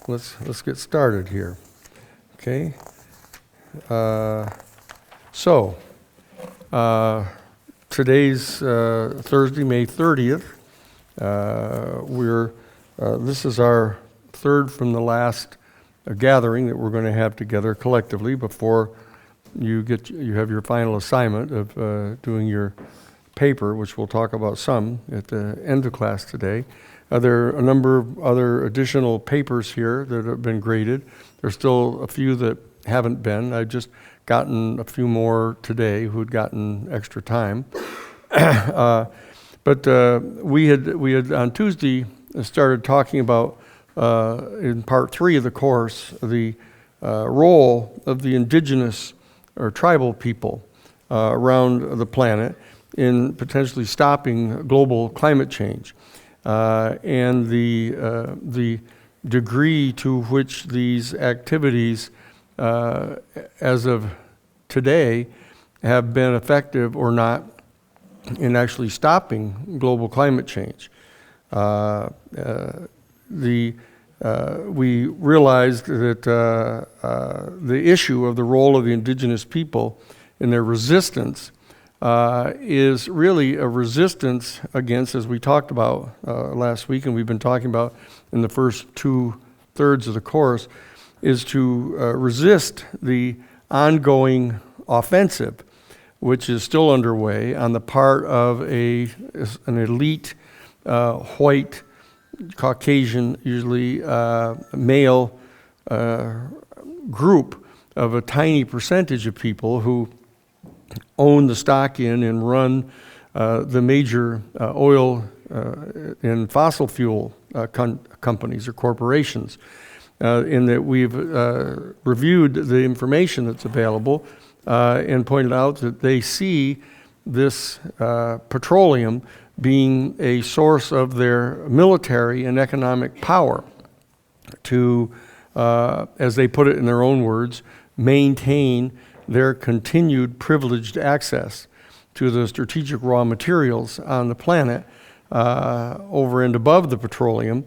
let's get started here. Okay. Today's Thursday, May 30th. This is our third from the last gathering that we're going to have together collectively before you have your final assignment of doing your paper, which we'll talk about some at the end of class today. There are a number of other additional papers here that have been graded. There's still a few that haven't been. I've just gotten a few more today who'd gotten extra time. But we had on Tuesday started talking about, in part 3 of the course, the role of the indigenous or tribal people around the planet in potentially stopping global climate change. And the degree to which these activities, as of today, have been effective or not in actually stopping global climate change. We realized that the issue of the role of the indigenous people in their resistance is really a resistance against, as we talked about last week, and we've been talking about in the first 2/3 of the course, is to resist the ongoing offensive, which is still underway on the part of an elite, white, Caucasian, usually male group of a tiny percentage of people who own the stock in and run the major oil and fossil fuel companies or corporations. In that we've reviewed the information that's available and pointed out that they see this petroleum being a source of their military and economic power to, as they put it in their own words, maintain their continued privileged access to the strategic raw materials on the planet over and above the petroleum,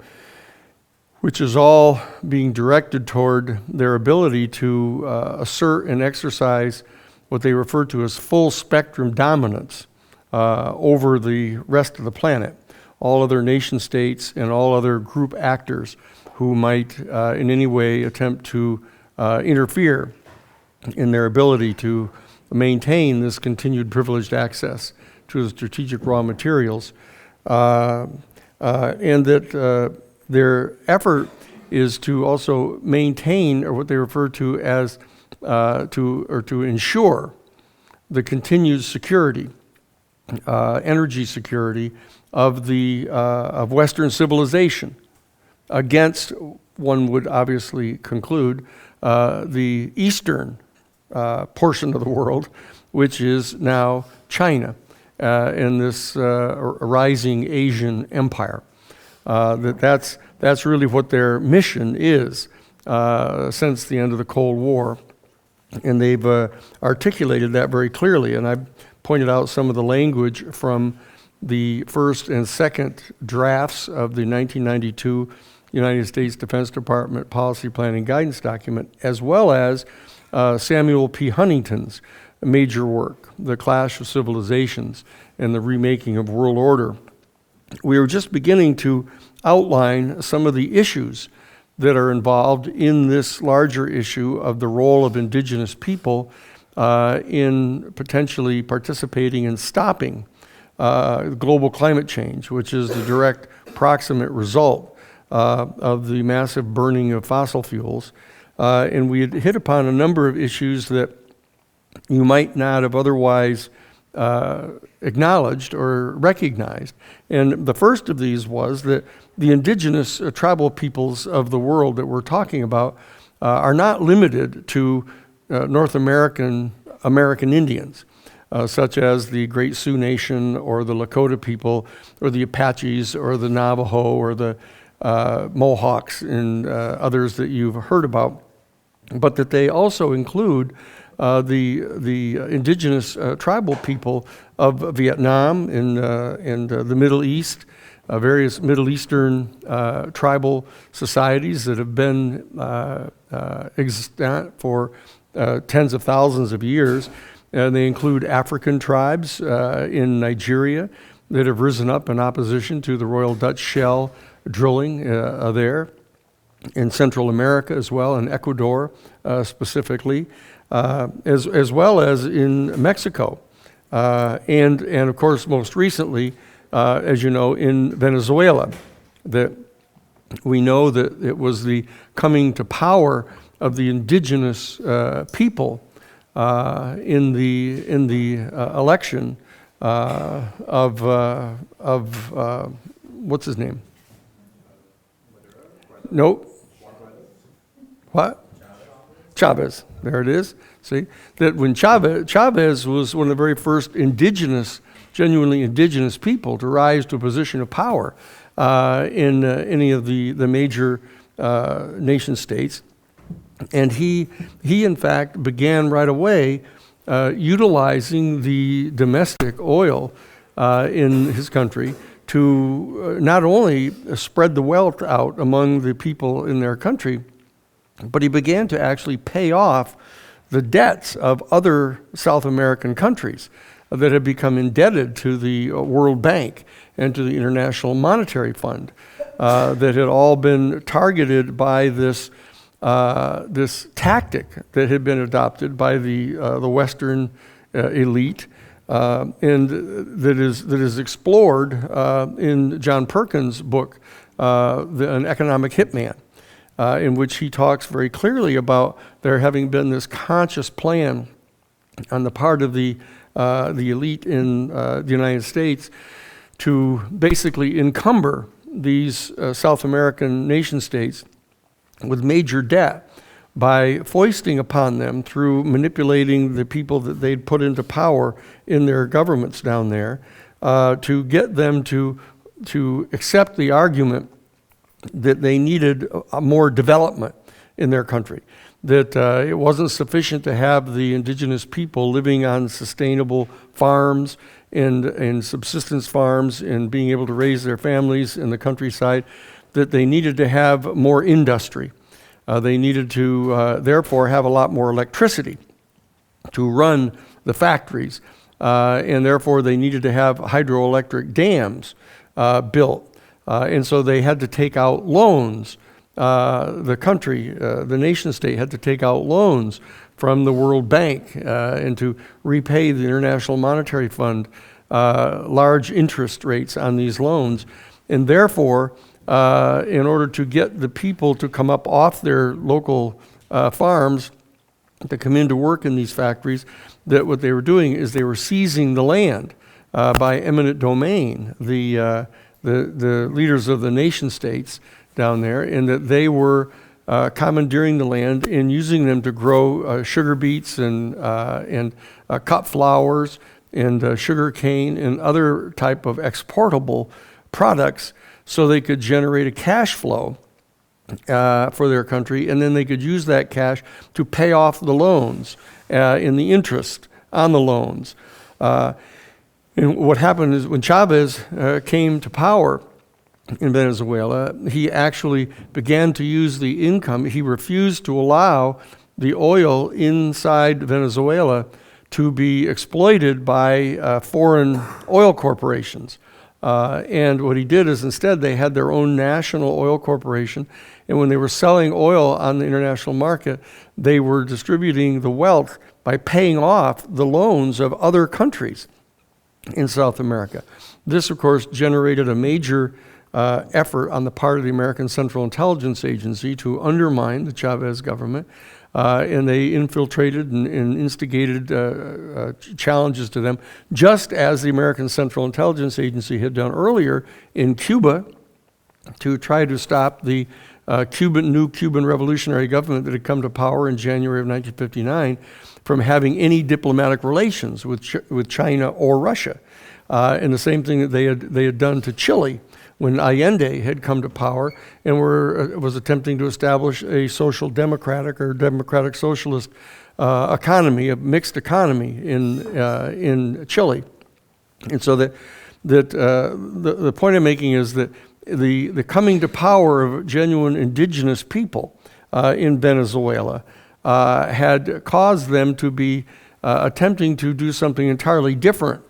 which is all being directed toward their ability to assert and exercise what they refer to as full spectrum dominance over the rest of the planet, all other nation states and all other group actors who might in any way attempt to interfere in their ability to maintain this continued privileged access to the strategic raw materials, and that their effort is to also maintain, or what they refer to as to ensure the continued security, energy security of Western civilization against, one would obviously conclude, the Eastern portion of the world, which is now China and this rising Asian empire. That's really what their mission is since the end of the Cold War, and they've articulated that very clearly. And I pointed out some of the language from the first and second drafts of the 1992 United States Defense Department Policy Planning Guidance document, as well as Samuel P. Huntington's major work, The Clash of Civilizations and the Remaking of World Order. We are just beginning to outline some of the issues that are involved in this larger issue of the role of indigenous people in potentially participating in stopping global climate change, which is the direct proximate result of the massive burning of fossil fuels. And we had hit upon a number of issues that you might not have otherwise acknowledged or recognized. And the first of these was that the indigenous tribal peoples of the world that we're talking about are not limited to North American Indians, such as the Great Sioux Nation or the Lakota people or the Apaches or the Navajo or the Mohawks and others that you've heard about, but that they also include the indigenous tribal people of Vietnam and the Middle East, various Middle Eastern tribal societies that have been extant for tens of thousands of years. And they include African tribes in Nigeria that have risen up in opposition to the Royal Dutch Shell drilling there, in Central America as well, in Ecuador specifically, as well as in Mexico. And of course, most recently, as you know, in Venezuela, that we know that it was the coming to power of the indigenous people in the election of what's his name? Nope. What? Chavez. There it is. See, that when Chavez was one of the very first genuinely indigenous people to rise to a position of power in any of the major nation states. And he in fact began right away utilizing the domestic oil in his country to not only spread the wealth out among the people in their country, but he began to actually pay off the debts of other South American countries that had become indebted to the World Bank and to the International Monetary Fund, that had all been targeted by this tactic that had been adopted by the Western elite, and that is explored in John Perkins' book, An Economic Hitman, in which he talks very clearly about there having been this conscious plan on the part of the elite in the United States to basically encumber these South American nation states with major debt by foisting upon them through manipulating the people that they'd put into power in their governments down there, to get them to accept the argument that they needed more development in their country, that it wasn't sufficient to have the indigenous people living on sustainable farms and subsistence farms and being able to raise their families in the countryside, that they needed to have more industry. They needed to, therefore, have a lot more electricity to run the factories, and therefore they needed to have hydroelectric dams built. And so they had to take out loans. The nation state had to take out loans from the World Bank and to repay the International Monetary Fund large interest rates on these loans. And therefore, in order to get the people to come up off their local farms to come in to work in these factories, that what they were doing is they were seizing the land by eminent domain, the leaders of the nation states down there, and that they were commandeering the land and using them to grow sugar beets and cut flowers and sugar cane and other type of exportable products, so they could generate a cash flow for their country, and then they could use that cash to pay off the loans and the interest on the loans. And what happened is when Chavez came to power in Venezuela, he actually began to use the income. He refused to allow the oil inside Venezuela to be exploited by foreign oil corporations. And what he did is instead they had their own national oil corporation, and when they were selling oil on the international market, they were distributing the wealth by paying off the loans of other countries in South America. This, of course, generated a major effort on the part of the American Central Intelligence Agency to undermine the Chavez government, and they infiltrated and instigated challenges to them, just as the American Central Intelligence Agency had done earlier in Cuba to try to stop the new Cuban revolutionary government that had come to power in January of 1959 from having any diplomatic relations with China or Russia. And the same thing that they had done to Chile when Allende had come to power and was attempting to establish a social democratic or democratic socialist economy, a mixed economy in Chile. And so that that the point I'm making is that the coming to power of genuine indigenous people in Venezuela had caused them to be attempting to do something entirely different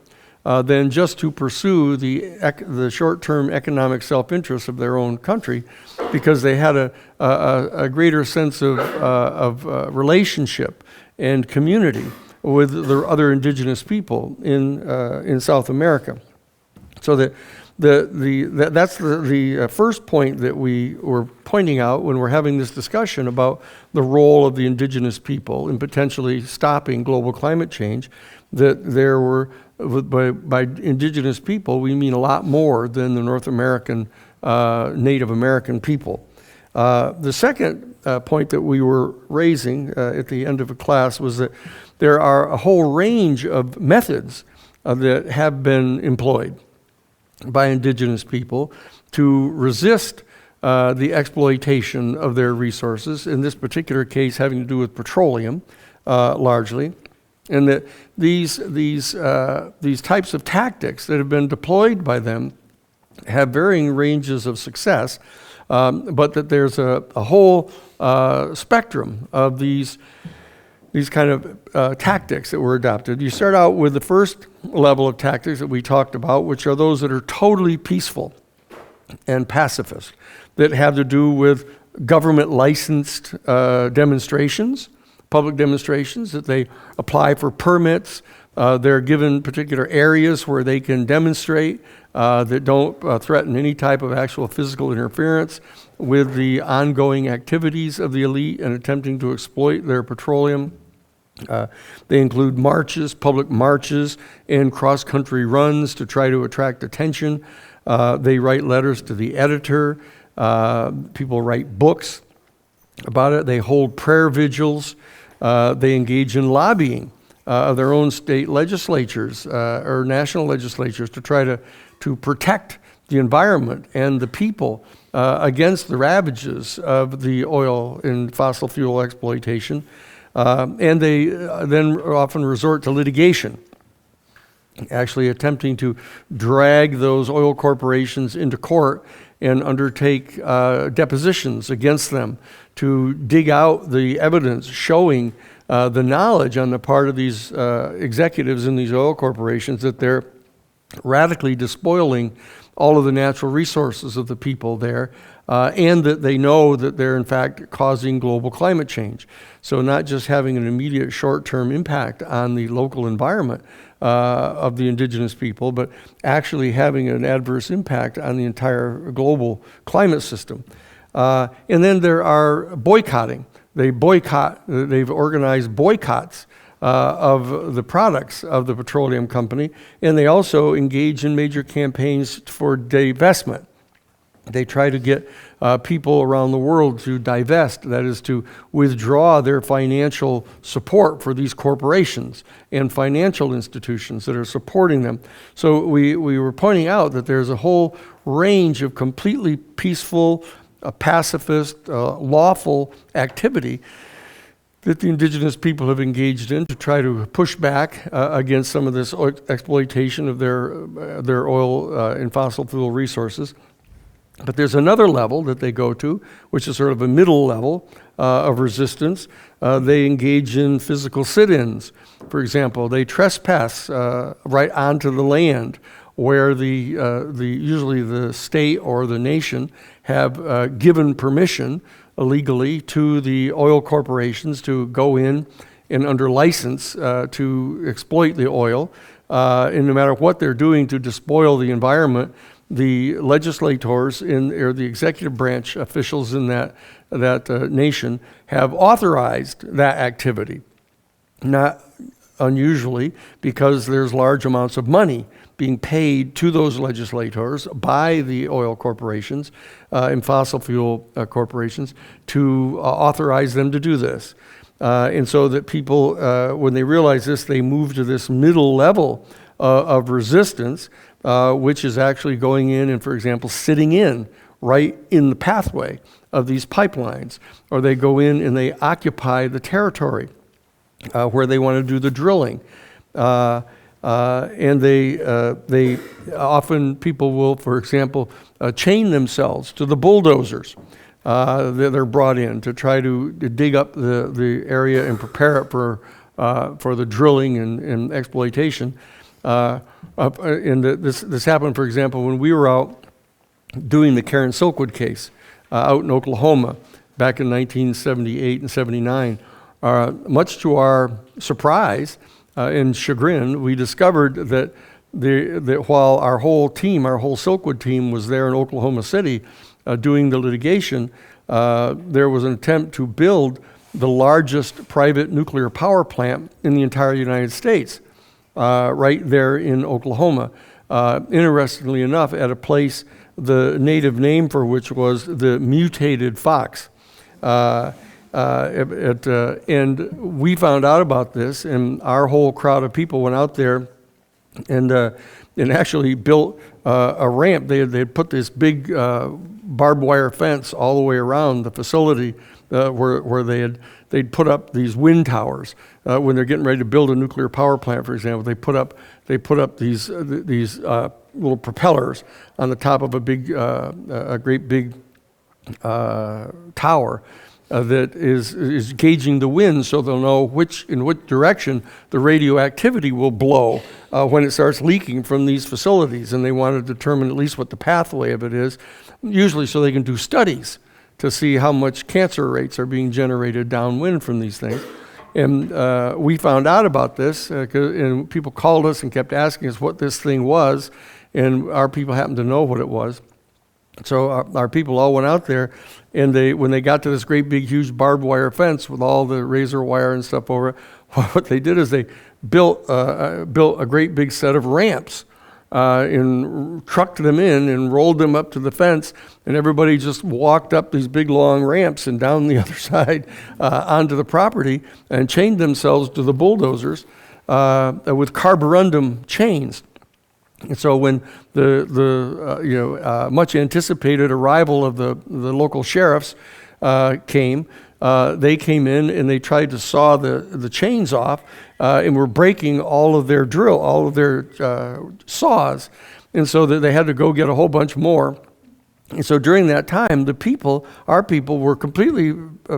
than just to pursue the short-term economic self-interest of their own country, because they had a greater sense of relationship and community with the other indigenous people in South America. So that's the first point that we were pointing out when we're having this discussion about the role of the indigenous people in potentially stopping global climate change, that there were, by indigenous people, we mean a lot more than the North American, Native American people. The second point that we were raising at the end of a class was that there are a whole range of methods that have been employed by indigenous people to resist the exploitation of their resources, in this particular case having to do with petroleum largely, and that these types of tactics that have been deployed by them have varying ranges of success, but that there's a whole spectrum of these kind of tactics that were adopted. You start out with the first level of tactics that we talked about, which are those that are totally peaceful and pacifist, that have to do with government licensed demonstrations, public demonstrations, that they apply for permits. They're given particular areas where they can demonstrate that don't threaten any type of actual physical interference with the ongoing activities of the elite and attempting to exploit their petroleum. They include marches, public marches, and cross-country runs to try to attract attention. They write letters to the editor. People write books about it. They hold prayer vigils. They engage in lobbying of their own state legislatures or national legislatures to try to protect the environment and the people against the ravages of the oil and fossil fuel exploitation. And they then often resort to litigation, actually attempting to drag those oil corporations into court and undertake depositions against them to dig out the evidence showing the knowledge on the part of these executives in these oil corporations that they're radically despoiling all of the natural resources of the people there, and that they know that they're in fact causing global climate change. So not just having an immediate short-term impact on the local environment of the indigenous people, but actually having an adverse impact on the entire global climate system. And then there are boycotting. They've organized boycotts of the products of the petroleum company, and they also engage in major campaigns for divestment. They try to get people around the world to divest, that is, to withdraw their financial support for these corporations and financial institutions that are supporting them. So we were pointing out that there's a whole range of completely peaceful, pacifist, lawful activity that the indigenous people have engaged in to try to push back against some of this exploitation of their oil and fossil fuel resources. But there's another level that they go to, which is sort of a middle level of resistance. They engage in physical sit-ins. For example, they trespass right onto the land where usually the state or the nation have given permission illegally to the oil corporations to go in and under license to exploit the oil. And no matter what they're doing to despoil the environment, the legislators or the executive branch officials in that nation have authorized that activity. Not unusually, because there's large amounts of money being paid to those legislators by the oil corporations and fossil fuel corporations to authorize them to do this. And so that people, when they realize this, they move to this middle level of resistance, which is actually going in and, for example, sitting in right in the pathway of these pipelines. Or they go in and they occupy the territory where they want to do the drilling. And they often, people will, for example, chain themselves to the bulldozers that they're brought in to try to dig up the area and prepare it for the drilling and exploitation. This happened, for example, when we were out doing the Karen Silkwood case out in Oklahoma back in 1978 and 79. Much to our surprise and chagrin, we discovered that while our whole Silkwood team was there in Oklahoma City doing the litigation, there was an attempt to build the largest private nuclear power plant in the entire United States, right there in Oklahoma. Interestingly enough, at a place, the native name for which was the mutated fox. And we found out about this, and our whole crowd of people went out there and actually built a ramp. They had put this big barbed wire fence all the way around the facility where they'd put up these wind towers when they're getting ready to build a nuclear power plant. For example, they put up these little propellers on the top of a great big tower. That is gauging the wind, so they'll know in which direction the radioactivity will blow when it starts leaking from these facilities. And they want to determine at least what the pathway of it is, usually so they can do studies to see how much cancer rates are being generated downwind from these things. And we found out about this, and people called us and kept asking us what this thing was, and our people happened to know what it was. So our people all went out there, and when they got to this great big huge barbed wire fence with all the razor wire and stuff over it, what they did is they built a great big set of ramps and trucked them in and rolled them up to the fence, and everybody just walked up these big long ramps and down the other side onto the property and chained themselves to the bulldozers with carborundum chains. And so when the much anticipated arrival of the local sheriffs came, they came in and they tried to saw the chains off and were breaking all of their saws, and so that they had to go get a whole bunch more. And so during that time, our people were completely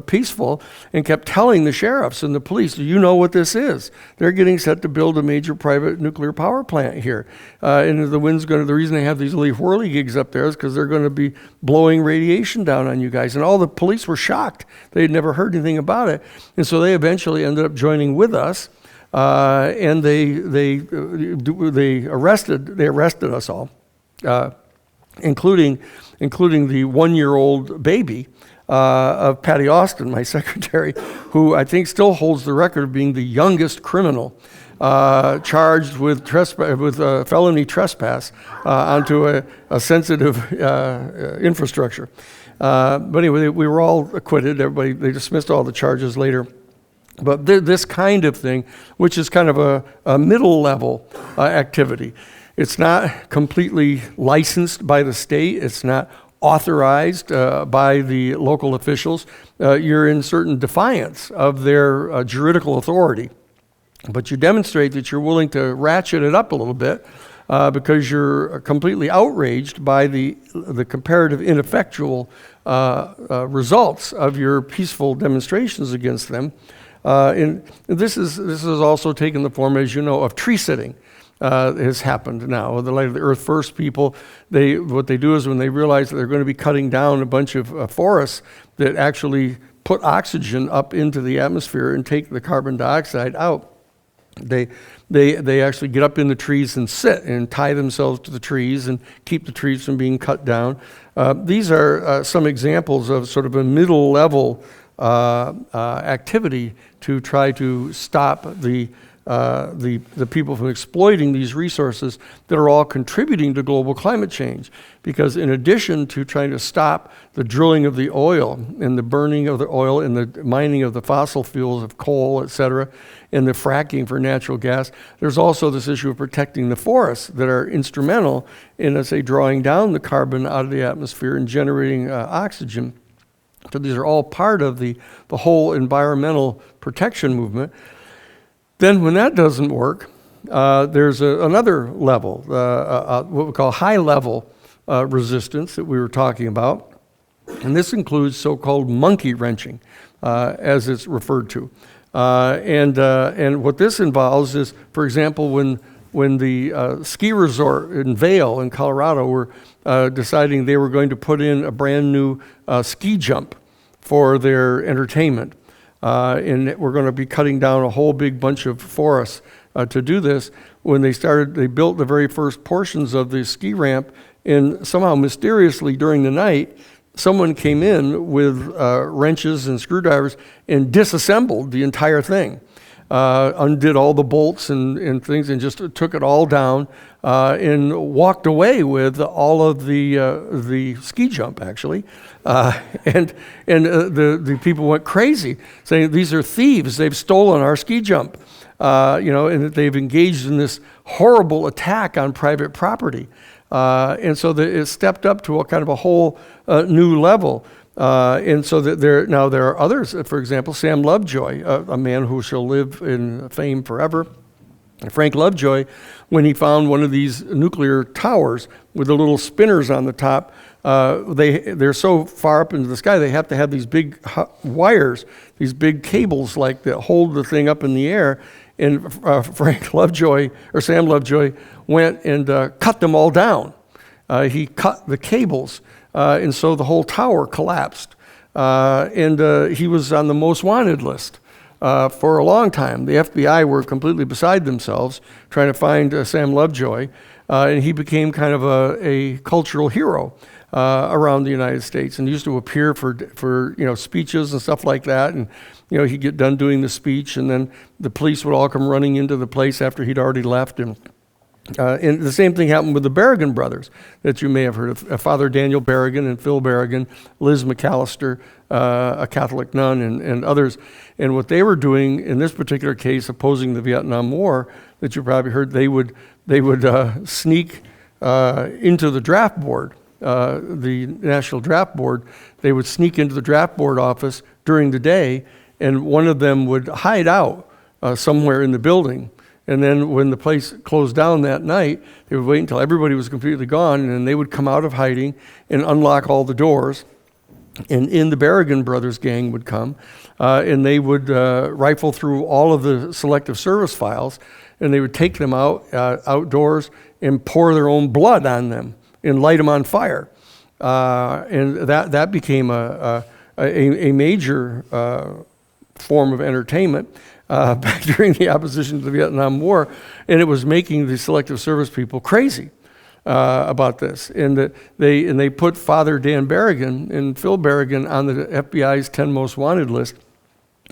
peaceful and kept telling the sheriffs and the police, you know what this is. They're getting set to build a major private nuclear power plant here. And the reason they have these little whirly gigs up there is because they're going to be blowing radiation down on you guys. And all the police were shocked. They had never heard anything about it. And so they eventually ended up joining with us. And they arrested us all. Including the 1-year-old baby of Patty Austin, my secretary, who I think still holds the record of being the youngest criminal charged with felony trespass onto a sensitive infrastructure. But anyway, we were all acquitted. They dismissed all the charges later. But this kind of thing, which is kind of a middle-level activity. It's not completely licensed by the state. It's not authorized by the local officials. You're in certain defiance of their juridical authority. But you demonstrate that you're willing to ratchet it up a little bit because you're completely outraged by the comparative ineffectual results of your peaceful demonstrations against them. And this is also taken the form, as you know, of tree sitting. Has happened now. The Earth First people, what they do is when they realize that they're going to be cutting down a bunch of forests that actually put oxygen up into the atmosphere and take the carbon dioxide out, they actually get up in the trees and sit and tie themselves to the trees and keep the trees from being cut down. These are some examples of sort of a middle level activity to try to stop the people from exploiting these resources that are all contributing to global climate change. Because in addition to trying to stop the drilling of the oil and the burning of the oil and the mining of the fossil fuels of coal, et cetera, and the fracking for natural gas, there's also this issue of protecting the forests that are instrumental in, let's say, drawing down the carbon out of the atmosphere and generating oxygen. So these are all part of the whole environmental protection movement. Then when that doesn't work, there's another level, what we call high-level resistance that we were talking about. And this includes so-called monkey wrenching, as it's referred to. And what this involves is, for example, when the ski resort in Vail in Colorado were deciding they were going to put in a brand new ski jump for their entertainment. And we're going to be cutting down a whole big bunch of forests to do this. When they built the very first portions of the ski ramp, and somehow mysteriously during the night, someone came in with wrenches and screwdrivers and disassembled the entire thing, undid all the bolts and things, and just took it all down and walked away with all of the ski jump, actually. And the people went crazy, saying, these are thieves, they've stolen our ski jump. And that they've engaged in this horrible attack on private property. And so it stepped up to a kind of a whole new level. And so that there are others, for example, Sam Lovejoy, a man who shall live in fame forever. Frank Lovejoy, when he found one of these nuclear towers with the little spinners on the top, they're so far up into the sky, they have to have these big wires, these big cables like that hold the thing up in the air. And Frank Lovejoy, or Sam Lovejoy, went and cut them all down. He cut the cables, and so the whole tower collapsed. And he was on the most wanted list for a long time. The FBI were completely beside themselves trying to find Sam Lovejoy, and he became kind of a cultural hero around the United States, and used to appear for speeches and stuff like that. And he'd get done doing the speech, and then the police would all come running into the place after he'd already left. And the same thing happened with the Berrigan brothers that you may have heard of, Father Daniel Berrigan and Phil Berrigan, Liz McAllister, a Catholic nun, and others. And what they were doing in this particular case, opposing the Vietnam War, that you probably heard, they would sneak into the draft board, the National Draft Board. They would sneak into the draft board office during the day, and one of them would hide out somewhere in the building. And then when the place closed down that night, they would wait until everybody was completely gone, and then they would come out of hiding and unlock all the doors. And in the Berrigan brothers gang would come, and they would rifle through all of the selective service files, and they would take them outdoors and pour their own blood on them and light them on fire. And that became a major form of entertainment back during the opposition to the Vietnam War, and it was making the selective service people crazy about this. And they put Father Dan Berrigan and Phil Berrigan on the FBI's 10 most wanted list,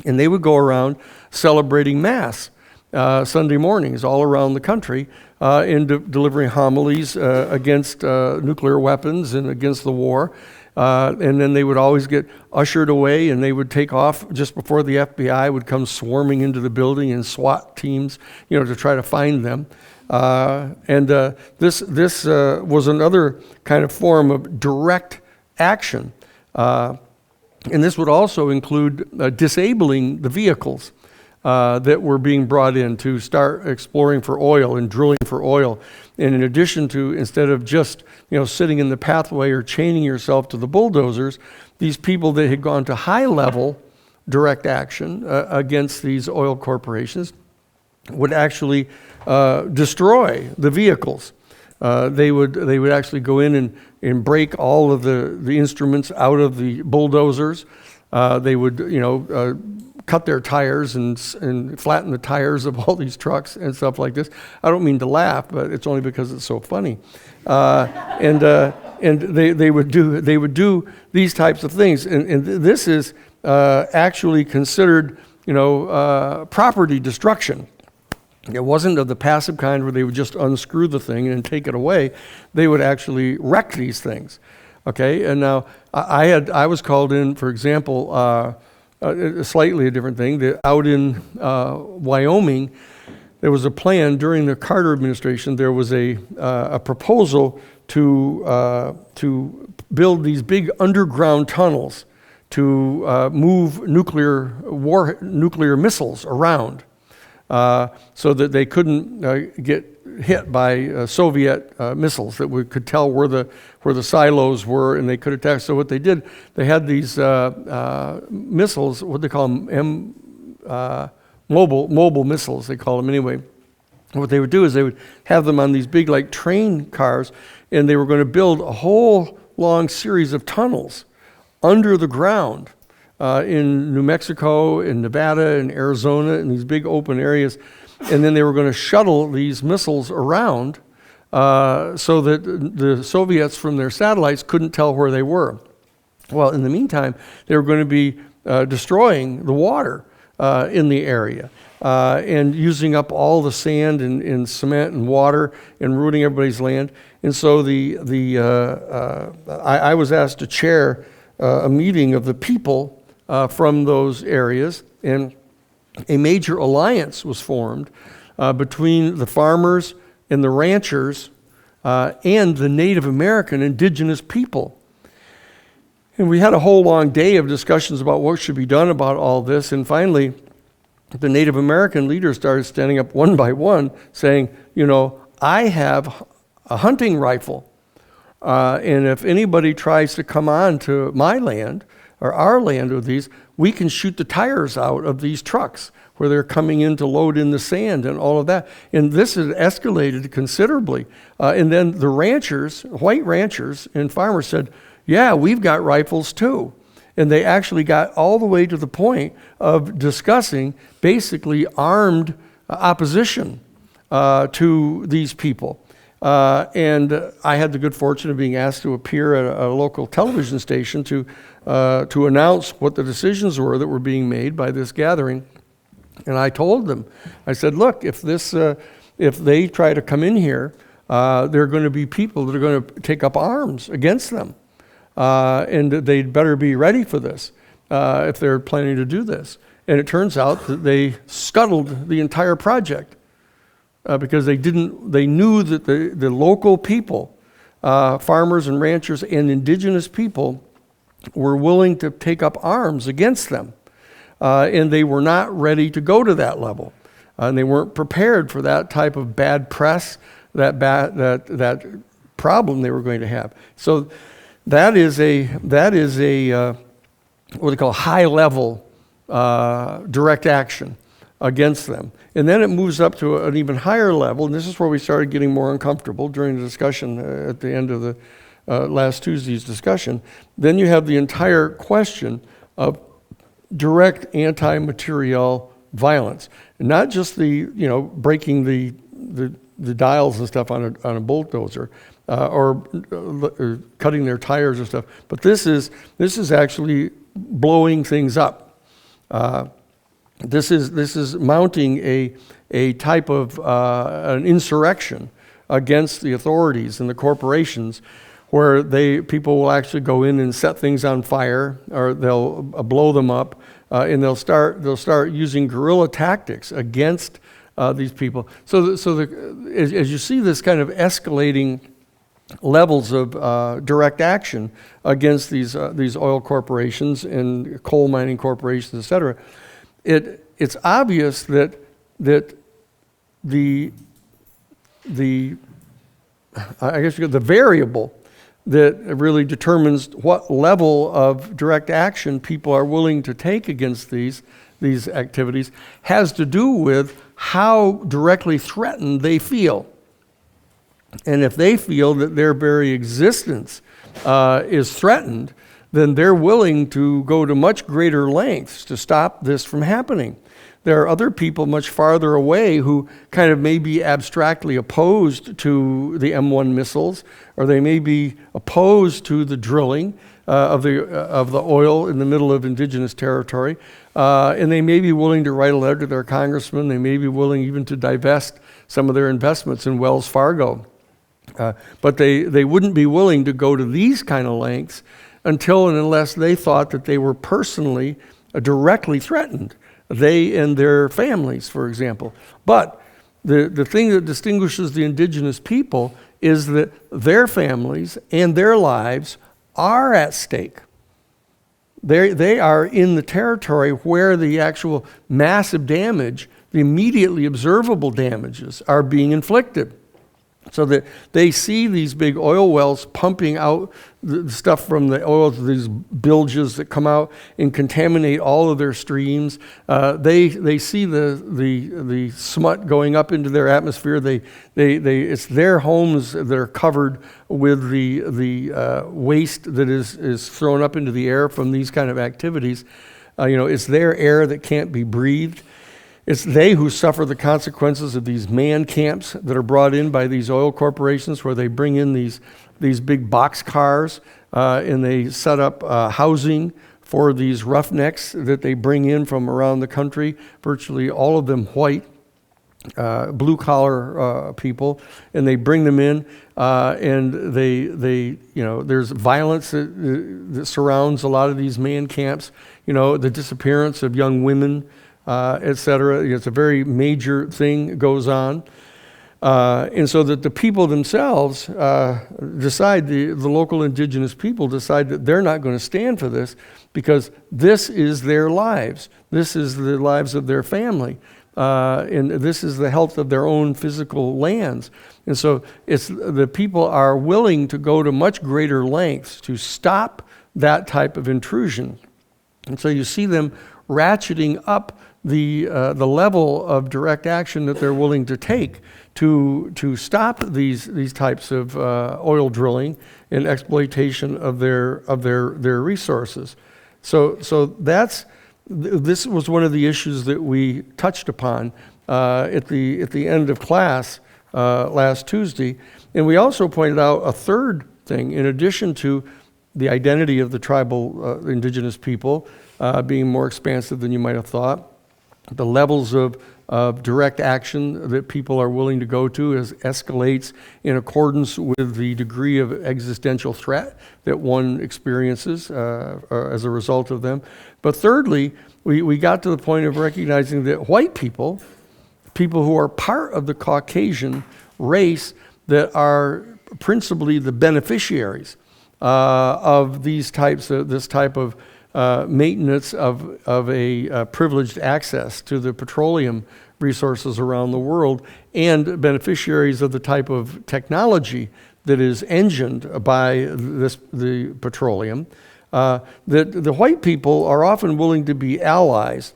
and they would go around celebrating Mass Sunday mornings all around the country and delivering homilies against nuclear weapons and against the war. And then they would always get ushered away, and they would take off just before the FBI would come swarming into the building in SWAT teams, to try to find them. This was another kind of form of direct action. And this would also include disabling the vehicles that were being brought in to start exploring for oil and drilling for oil. And in addition to, instead of just sitting in the pathway or chaining yourself to the bulldozers, these people that had gone to high-level direct action against these oil corporations would actually destroy the vehicles. They would actually go in and break all of the instruments out of the bulldozers. They would cut their tires and flatten the tires of all these trucks and stuff like this. I don't mean to laugh, but it's only because it's so funny. And they would do these types of things, and this is actually considered property destruction. It wasn't of the passive kind where they would just unscrew the thing and take it away. They would actually wreck these things. Okay, and now I was called in, for example, slightly a different thing. Out in Wyoming, there was a plan during the Carter administration. There was a proposal to build these big underground tunnels to move nuclear missiles around. so that they couldn't get hit by Soviet missiles, that we could tell where the silos were and they could attack. So what they did, they had these missiles, what they call them, mobile missiles, they call them anyway. And what they would do is they would have them on these big like train cars, and they were going to build a whole long series of tunnels under the ground in New Mexico, in Nevada, in Arizona, in these big open areas. And then they were going to shuttle these missiles around so that the Soviets from their satellites couldn't tell where they were. Well, in the meantime, they were going to be destroying the water in the area and using up all the sand and cement and water and ruining everybody's land. And so I was asked to chair a meeting of the people from those areas, and a major alliance was formed between the farmers and the ranchers and the Native American indigenous people. And we had a whole long day of discussions about what should be done about all this, and finally the Native American leaders started standing up one by one saying, I have a hunting rifle, and if anybody tries to come on to my land or our land with these, we can shoot the tires out of these trucks where they're coming in to load in the sand and all of that. And this has escalated considerably. And then the ranchers, white ranchers and farmers said, yeah, we've got rifles too. And they actually got all the way to the point of discussing basically armed opposition to these people. And I had the good fortune of being asked to appear at a local television station to announce what the decisions were that were being made by this gathering. And I told them, I said, look, if they try to come in here, there are going to be people that are going to take up arms against them. And they'd better be ready for this if they're planning to do this. And it turns out that they scuttled the entire project because they knew that the local people, farmers and ranchers and indigenous people, were willing to take up arms against them. And they were not ready to go to that level. And they weren't prepared for that type of bad press, that problem they were going to have. So that is a what they call high level direct action against them. And then it moves up to an even higher level, and this is where we started getting more uncomfortable during the discussion at the end of the last Tuesday's discussion. Then you have the entire question of direct anti-materiel violence, and not just the breaking the dials and stuff on a bulldozer or cutting their tires and stuff, but this is actually blowing things up. This is mounting a type of an insurrection against the authorities and the corporations, where people will actually go in and set things on fire, or they'll blow them up, and they'll start using guerrilla tactics against these people. So as you see this kind of escalating levels of direct action against these oil corporations and coal mining corporations, et cetera, it's obvious that the variable that really determines what level of direct action people are willing to take against these activities has to do with how directly threatened they feel. And if they feel that their very existence is threatened, then they're willing to go to much greater lengths to stop this from happening. There are other people much farther away who kind of may be abstractly opposed to the M1 missiles, or they may be opposed to the drilling of the oil in the middle of indigenous territory, and they may be willing to write a letter to their congressman. They may be willing even to divest some of their investments in Wells Fargo. But they wouldn't be willing to go to these kind of lengths until and unless they thought that they were personally directly threatened, they and their families, for example. But the thing that distinguishes the indigenous people is that their families and their lives are at stake. They are in the territory where the actual massive damage the immediately observable damages are being inflicted. So that they see these big oil wells pumping out the stuff from the oil, these bilges that come out and contaminate all of their streams. They see the smut going up into their atmosphere. It's their homes that are covered with the waste that is thrown up into the air from these kind of activities. It's their air that can't be breathed. It's they who suffer the consequences of these man camps that are brought in by these oil corporations, where they bring in these big box cars and they set up housing for these roughnecks that they bring in from around the country, virtually all of them white, blue-collar people, and they bring them in, and there's violence that surrounds a lot of these man camps. The disappearance of young women, etc. It's a very major thing goes on. And so that the people themselves decide, the local indigenous people decide that they're not going to stand for this, because this is their lives. This is the lives of their family. And this is the health of their own physical lands. And so the people are willing to go to much greater lengths to stop that type of intrusion. And so you see them ratcheting up the level of direct action that they're willing to take to stop these types of oil drilling and exploitation of their resources. So this was one of the issues that we touched upon at the end of class last Tuesday, and we also pointed out a third thing in addition to the identity of the tribal indigenous people being more expansive than you might have thought. The levels of direct action that people are willing to go to escalates in accordance with the degree of existential threat that one experiences as a result of them. But thirdly, we got to the point of recognizing that white people who are part of the Caucasian race, that are principally the beneficiaries of this type of maintenance of a privileged access to the petroleum resources around the world, and beneficiaries of the type of technology that is engined by the petroleum, that the white people are often willing to be allies,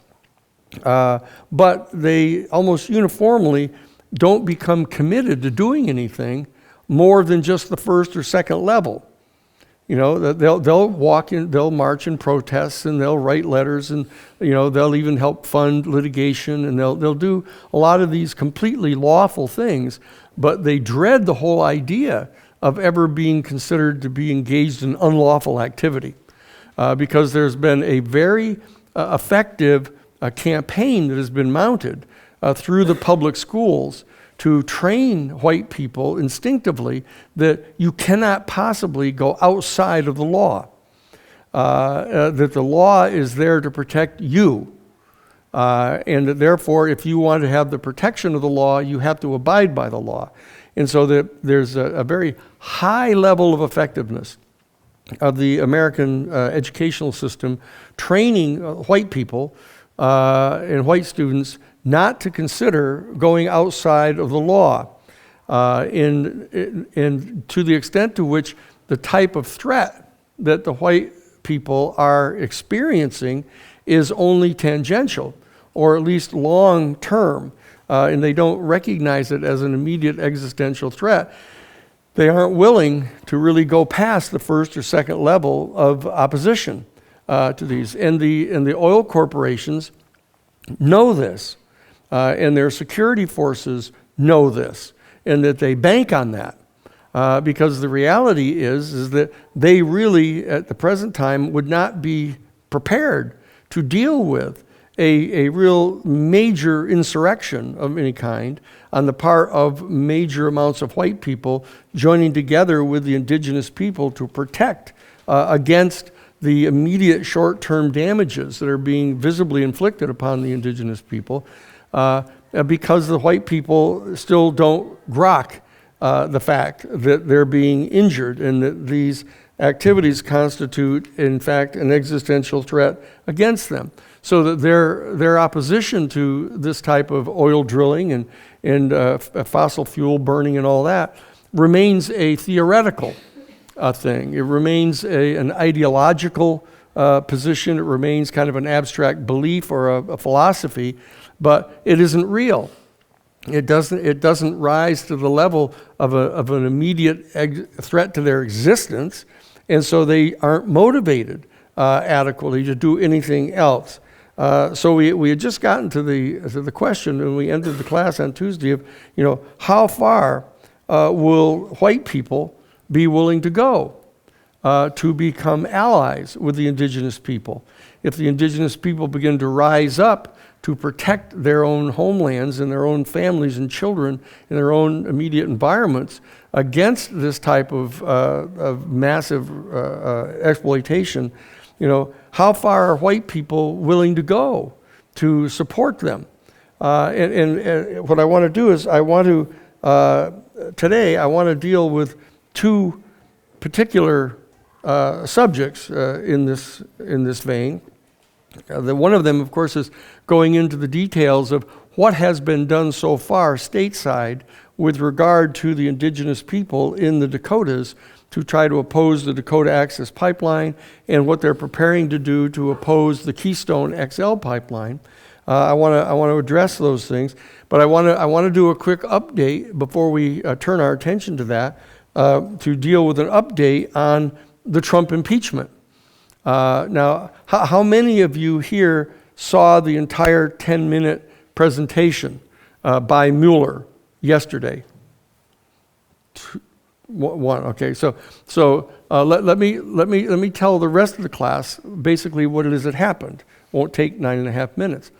but they almost uniformly don't become committed to doing anything more than just the first or second level. They'll walk in, they'll march in protests, and they'll write letters, and they'll even help fund litigation, and they'll do a lot of these completely lawful things, but they dread the whole idea of ever being considered to be engaged in unlawful activity, because there's been a very effective campaign that has been mounted through the public schools to train white people instinctively that you cannot possibly go outside of the law, that the law is there to protect you, and that therefore if you want to have the protection of the law, you have to abide by the law. And so that there's a very high level of effectiveness of the American educational system training white people and white students not to consider going outside of the law, and to the extent to which the type of threat that the white people are experiencing is only tangential, or at least long term, and they don't recognize it as an immediate existential threat. They aren't willing to really go past the first or second level of opposition to these. And the oil corporations know this. And their security forces know this, and that they bank on that, because the reality is that they really, at the present time, would not be prepared to deal with a real major insurrection of any kind on the part of major amounts of white people joining together with the indigenous people to protect against the immediate short-term damages that are being visibly inflicted upon the indigenous people. Because the white people still don't grok the fact that they're being injured, and that these activities constitute, in fact, an existential threat against them. So that their opposition to this type of oil drilling and fossil fuel burning and all that remains a theoretical thing. It remains an ideological position. It remains kind of an abstract belief or a philosophy, but it isn't real. It doesn't rise to the level of an immediate threat to their existence, and so they aren't motivated adequately to do anything else. So we had just gotten to the question, and we ended the class on Tuesday of, how far will white people be willing to go to become allies with the indigenous people? If the indigenous people begin to rise up to protect their own homelands and their own families and children in their own immediate environments against this type of massive exploitation, how far are white people willing to go to support them? And what I want to do is today I want to deal with two particular subjects in this vein. One of them, of course, is going into the details of what has been done so far stateside with regard to the indigenous people in the Dakotas to try to oppose the Dakota Access Pipeline and what they're preparing to do to oppose the Keystone XL pipeline. I want to address those things, but I want to do a quick update before we turn our attention to that to deal with an update on the Trump impeachment. Now, how many of you here saw the entire 10-minute presentation by Mueller yesterday? One. Okay. So let me tell the rest of the class basically what it is that happened. Won't take 9.5 minutes.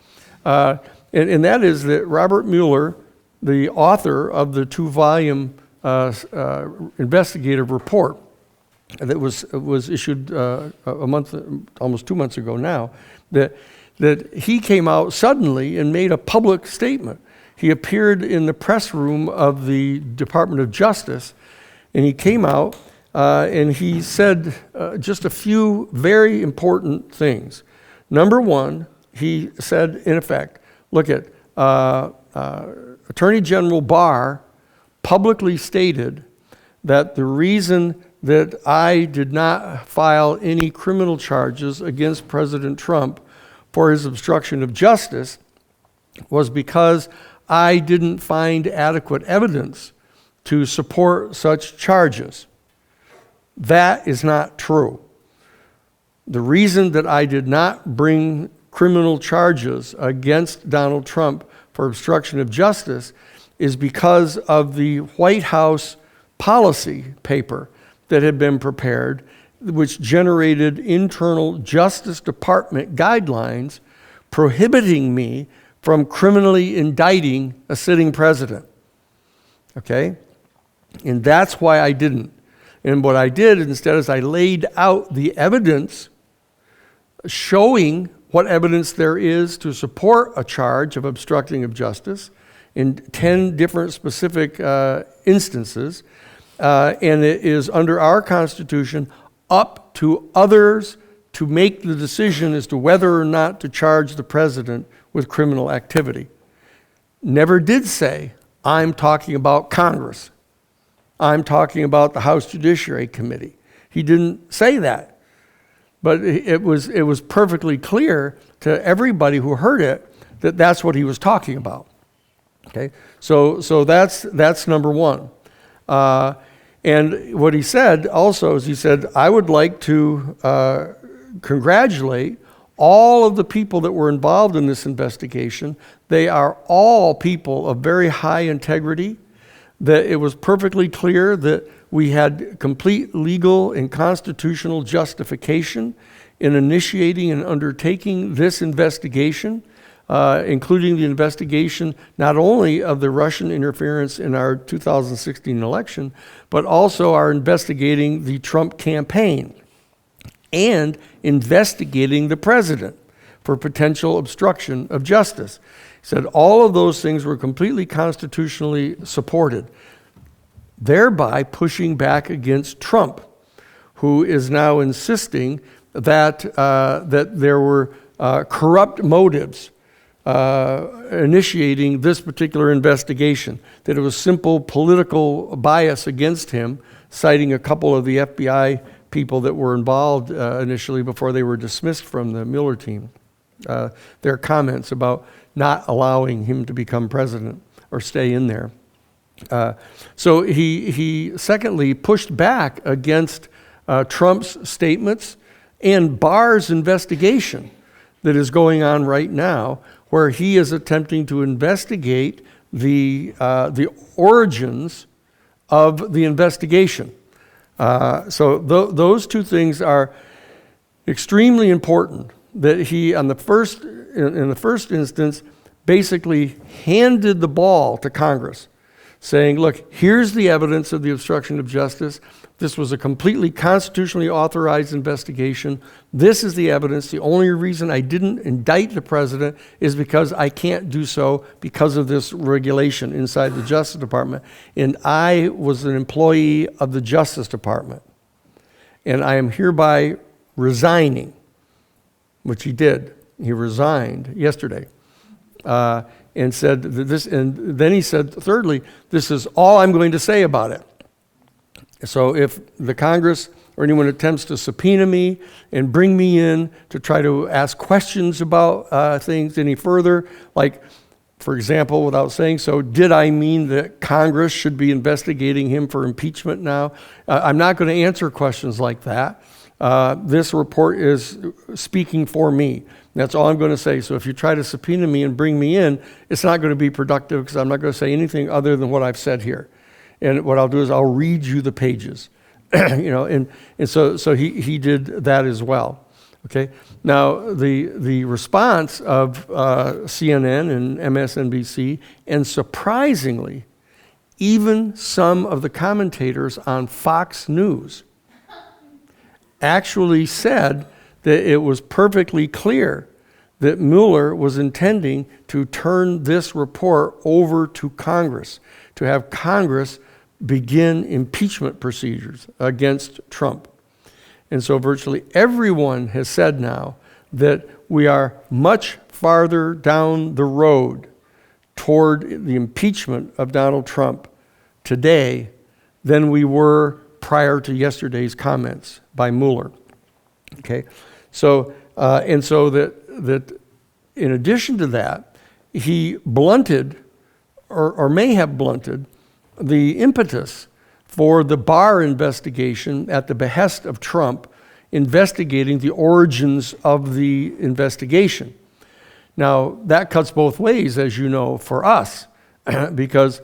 And that is that Robert Mueller, the author of the 2-volume investigative report that was issued almost 2 months ago now, that he came out suddenly and made a public statement. He appeared in the press room of the Department of Justice, and he came out and he said just a few very important things. Number one, he said, in effect, look at Attorney General Barr publicly stated that the reason that I did not file any criminal charges against President Trump for his obstruction of justice was because I didn't find adequate evidence to support such charges. That is not true. The reason that I did not bring criminal charges against Donald Trump for obstruction of justice is because of the White House policy paper that had been prepared, which generated internal Justice Department guidelines prohibiting me from criminally indicting a sitting president. Okay? And that's why I didn't. And what I did instead is I laid out the evidence showing what evidence there is to support a charge of obstructing of justice in 10 different specific instances. And it is under our Constitution up to others to make the decision as to whether or not to charge the president with criminal activity. Never did say, I'm talking about Congress. I'm talking about the House Judiciary Committee. He didn't say that. But it was perfectly clear to everybody who heard it that that's what he was talking about. Okay? So that's number one. And what he said also is he said, I would like to congratulate all of the people that were involved in this investigation. They are all people of very high integrity, that it was perfectly clear that we had complete legal and constitutional justification in initiating and undertaking this investigation, including the investigation not only of the Russian interference in our 2016 election, but also our investigating the Trump campaign and investigating the president for potential obstruction of justice. He said all of those things were completely constitutionally supported, thereby pushing back against Trump, who is now insisting that there were corrupt motives initiating this particular investigation, that it was simple political bias against him, citing a couple of the FBI people that were involved initially before they were dismissed from the Mueller team. Their comments about not allowing him to become president or stay in there. So he secondly pushed back against Trump's statements and Barr's investigation that is going on right now, where he is attempting to investigate the origins of the investigation. So those two things are extremely important. That he, in the first instance, basically handed the ball to Congress, saying, look, here's the evidence of the obstruction of justice. This was a completely constitutionally authorized investigation. This is the evidence. The only reason I didn't indict the president is because I can't do so because of this regulation inside the Justice Department. And I was an employee of the Justice Department. And I am hereby resigning, which he did. He resigned yesterday. And said that this, and then he said, thirdly, this is all I'm going to say about it. So if the Congress or anyone attempts to subpoena me and bring me in to try to ask questions about things any further, like, for example, without saying so, did I mean that Congress should be investigating him for impeachment now? I'm not going to answer questions like that. This report is speaking for me. That's all I'm going to say. So if you try to subpoena me and bring me in, it's not going to be productive because I'm not going to say anything other than what I've said here. And what I'll do is I'll read you the pages, and so he did that as well. Okay. Now the response of CNN and MSNBC, and surprisingly, even some of the commentators on Fox News actually said that it was perfectly clear that Mueller was intending to turn this report over to Congress, to have Congress begin impeachment procedures against Trump. And so virtually everyone has said now that we are much farther down the road toward the impeachment of Donald Trump today than we were prior to yesterday's comments by Mueller. Okay, so that in addition to that, he blunted, or may have blunted, the impetus for the Barr investigation at the behest of Trump, investigating the origins of the investigation. Now, that cuts both ways, as you know, for us, because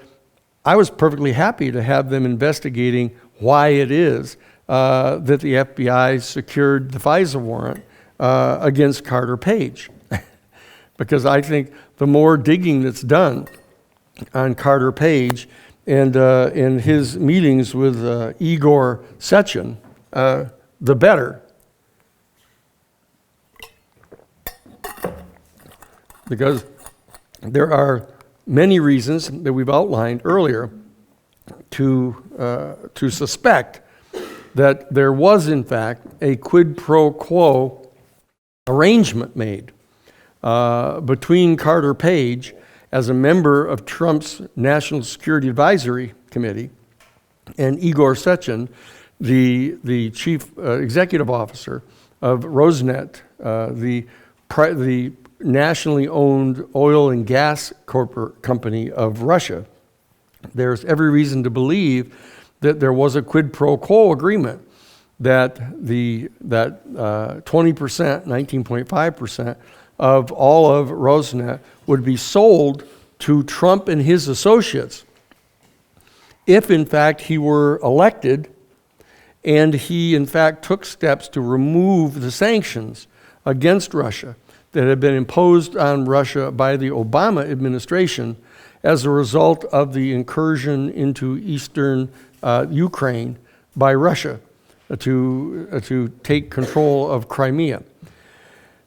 I was perfectly happy to have them investigating why it is that the FBI secured the FISA warrant against Carter Page. Because I think the more digging that's done on Carter Page and in his meetings with Igor Sechin, the better. Because there are many reasons that we've outlined earlier to suspect that there was, in fact, a quid pro quo arrangement made between Carter Page as a member of Trump's National Security Advisory Committee and Igor Sechin, the chief executive officer of Rosneft, the nationally owned oil and gas company of Russia. There's every reason to believe that there was a quid pro quo agreement that 20%, 19.5% of all of Rosneft would be sold to Trump and his associates if, in fact, he were elected and he, in fact, took steps to remove the sanctions against Russia that had been imposed on Russia by the Obama administration as a result of the incursion into eastern Ukraine by Russia to take control of Crimea.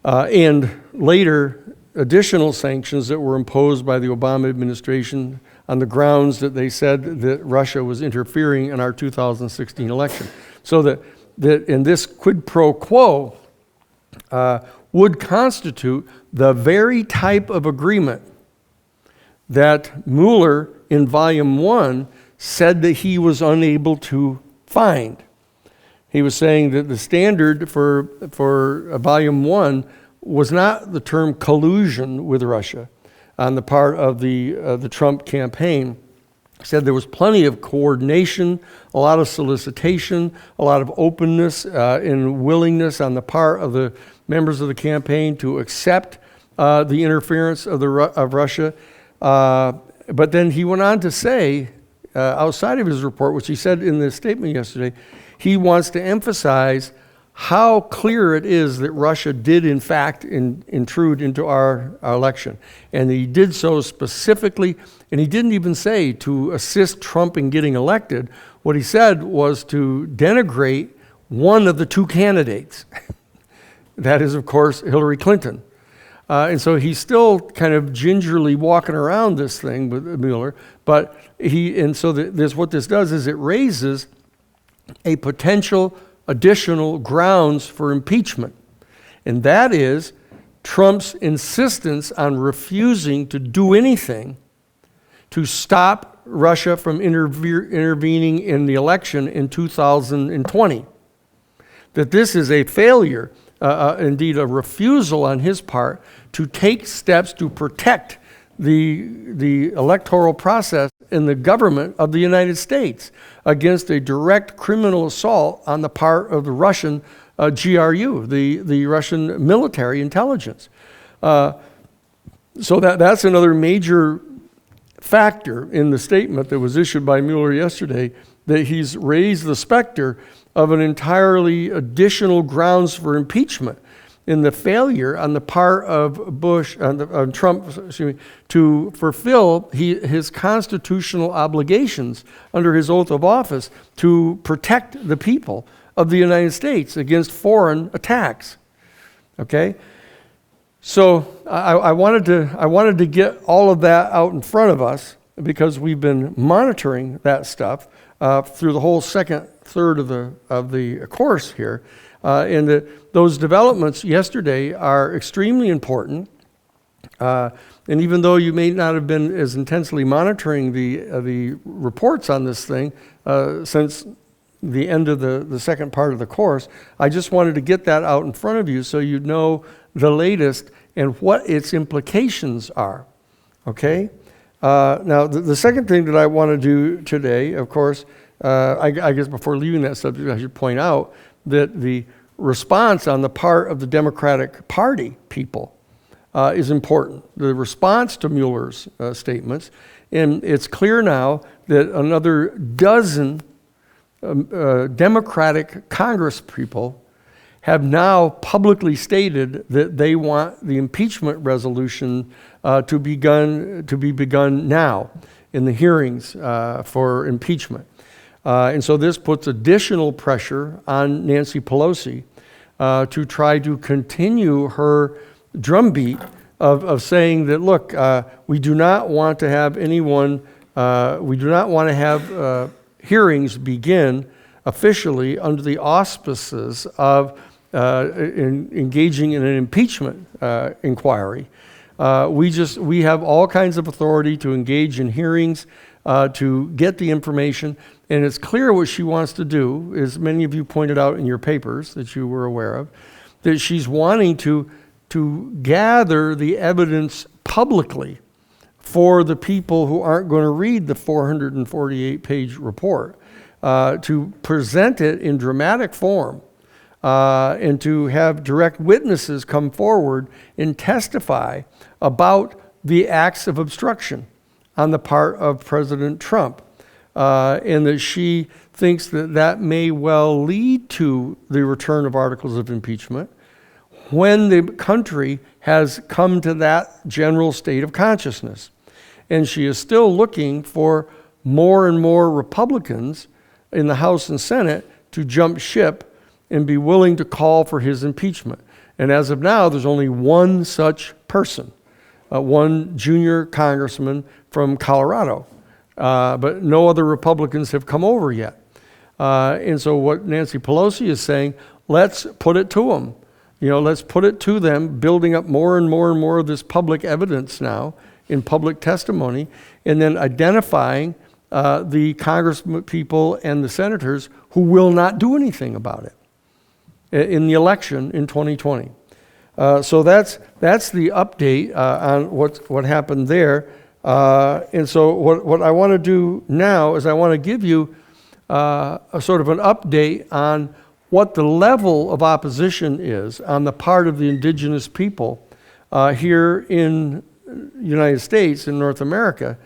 And later, additional sanctions that were imposed by the Obama administration on the grounds that they said that Russia was interfering in our 2016 election. So that in this quid pro quo would constitute the very type of agreement that Mueller in Volume 1 said that he was unable to find. He was saying that the standard for Volume 1 was not the term collusion with Russia on the part of the Trump campaign. He said there was plenty of coordination, a lot of solicitation, a lot of openness and willingness on the part of the members of the campaign to accept the interference of Russia. But then he went on to say, outside of his report, which he said in the statement yesterday, he wants to emphasize how clear it is that Russia did, in fact, intrude into our election. And he did so specifically, and he didn't even say to assist Trump in getting elected. What he said was to denigrate one of the two candidates. That is, of course, Hillary Clinton. And so he's still kind of gingerly walking around this thing with Mueller. But what this does is it raises a potential additional grounds for impeachment. And that is Trump's insistence on refusing to do anything to stop Russia from intervening in the election in 2020. That this is a failure, indeed a refusal on his part to take steps to protect the electoral process in the government of the United States against a direct criminal assault on the part of the Russian GRU, the Russian military intelligence. So that's another major factor in the statement that was issued by Mueller yesterday, that he's raised the specter of an entirely additional grounds for impeachment in the failure on the part of Trump, to fulfill his constitutional obligations under his oath of office to protect the people of the United States against foreign attacks. Okay, so I wanted to get all of that out in front of us because we've been monitoring that stuff through the whole second third of the course here. And those developments yesterday are extremely important. And even though you may not have been as intensely monitoring the reports on this thing since the end of the second part of the course, I just wanted to get that out in front of you so you know the latest and what its implications are. Okay? Now, the second thing that I want to do today, of course, I guess before leaving that subject, I should point out that the response on the part of the Democratic Party people is important. The response to Mueller's statements, and it's clear now that another dozen Democratic Congress people have now publicly stated that they want the impeachment resolution to be begun now in the hearings for impeachment. And so this puts additional pressure on Nancy Pelosi to try to continue her drumbeat of saying that, look, we do not want to have hearings begin officially under the auspices of engaging in an impeachment inquiry. We have all kinds of authority to engage in hearings, to get the information. And it's clear what she wants to do, as many of you pointed out in your papers that you were aware of, that she's wanting to gather the evidence publicly for the people who aren't going to read the 448-page report, to present it in dramatic form, and to have direct witnesses come forward and testify about the acts of obstruction on the part of President Trump. And that she thinks that may well lead to the return of articles of impeachment when the country has come to that general state of consciousness. And she is still looking for more and more Republicans in the House and Senate to jump ship and be willing to call for his impeachment. And as of now, there's only one such person, one junior congressman from Colorado. But no other Republicans have come over yet. And so what Nancy Pelosi is saying, let's put it to them. Let's put it to them, building up more and more and more of this public evidence now in public testimony, and then identifying the congressmen people and the senators who will not do anything about it in the election in 2020. So that's the update on what happened there. And so what I want to do now is I want to give you a sort of an update on what the level of opposition is on the part of the indigenous people here in the United States, in North America,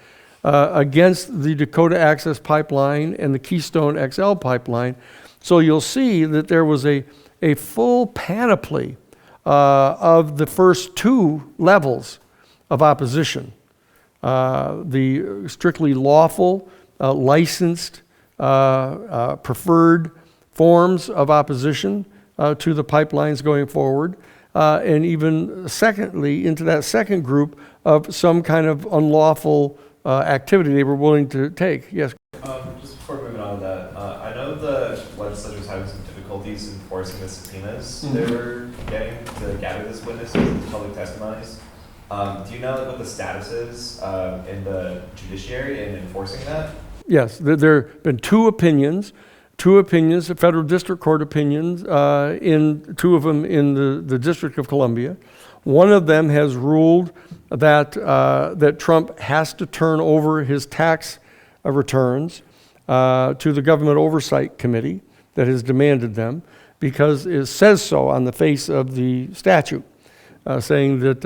against the Dakota Access Pipeline and the Keystone XL pipeline. So you'll see that there was a full panoply of the first two levels of opposition. The strictly lawful, licensed, preferred forms of opposition to the pipelines going forward, and even secondly, into that second group of some kind of unlawful activity they were willing to take. Yes? Just before moving on to that, I know the legislature is having some difficulties enforcing the subpoenas they were getting to gather this witnesses and public testimonies. Do you know what the status is in the judiciary in enforcing that? Yes, there have been two opinions, federal district court opinions, in two of them in the District of Columbia. One of them has ruled that Trump has to turn over his tax returns to the Government Oversight Committee that has demanded them, because it says so on the face of the statute, saying that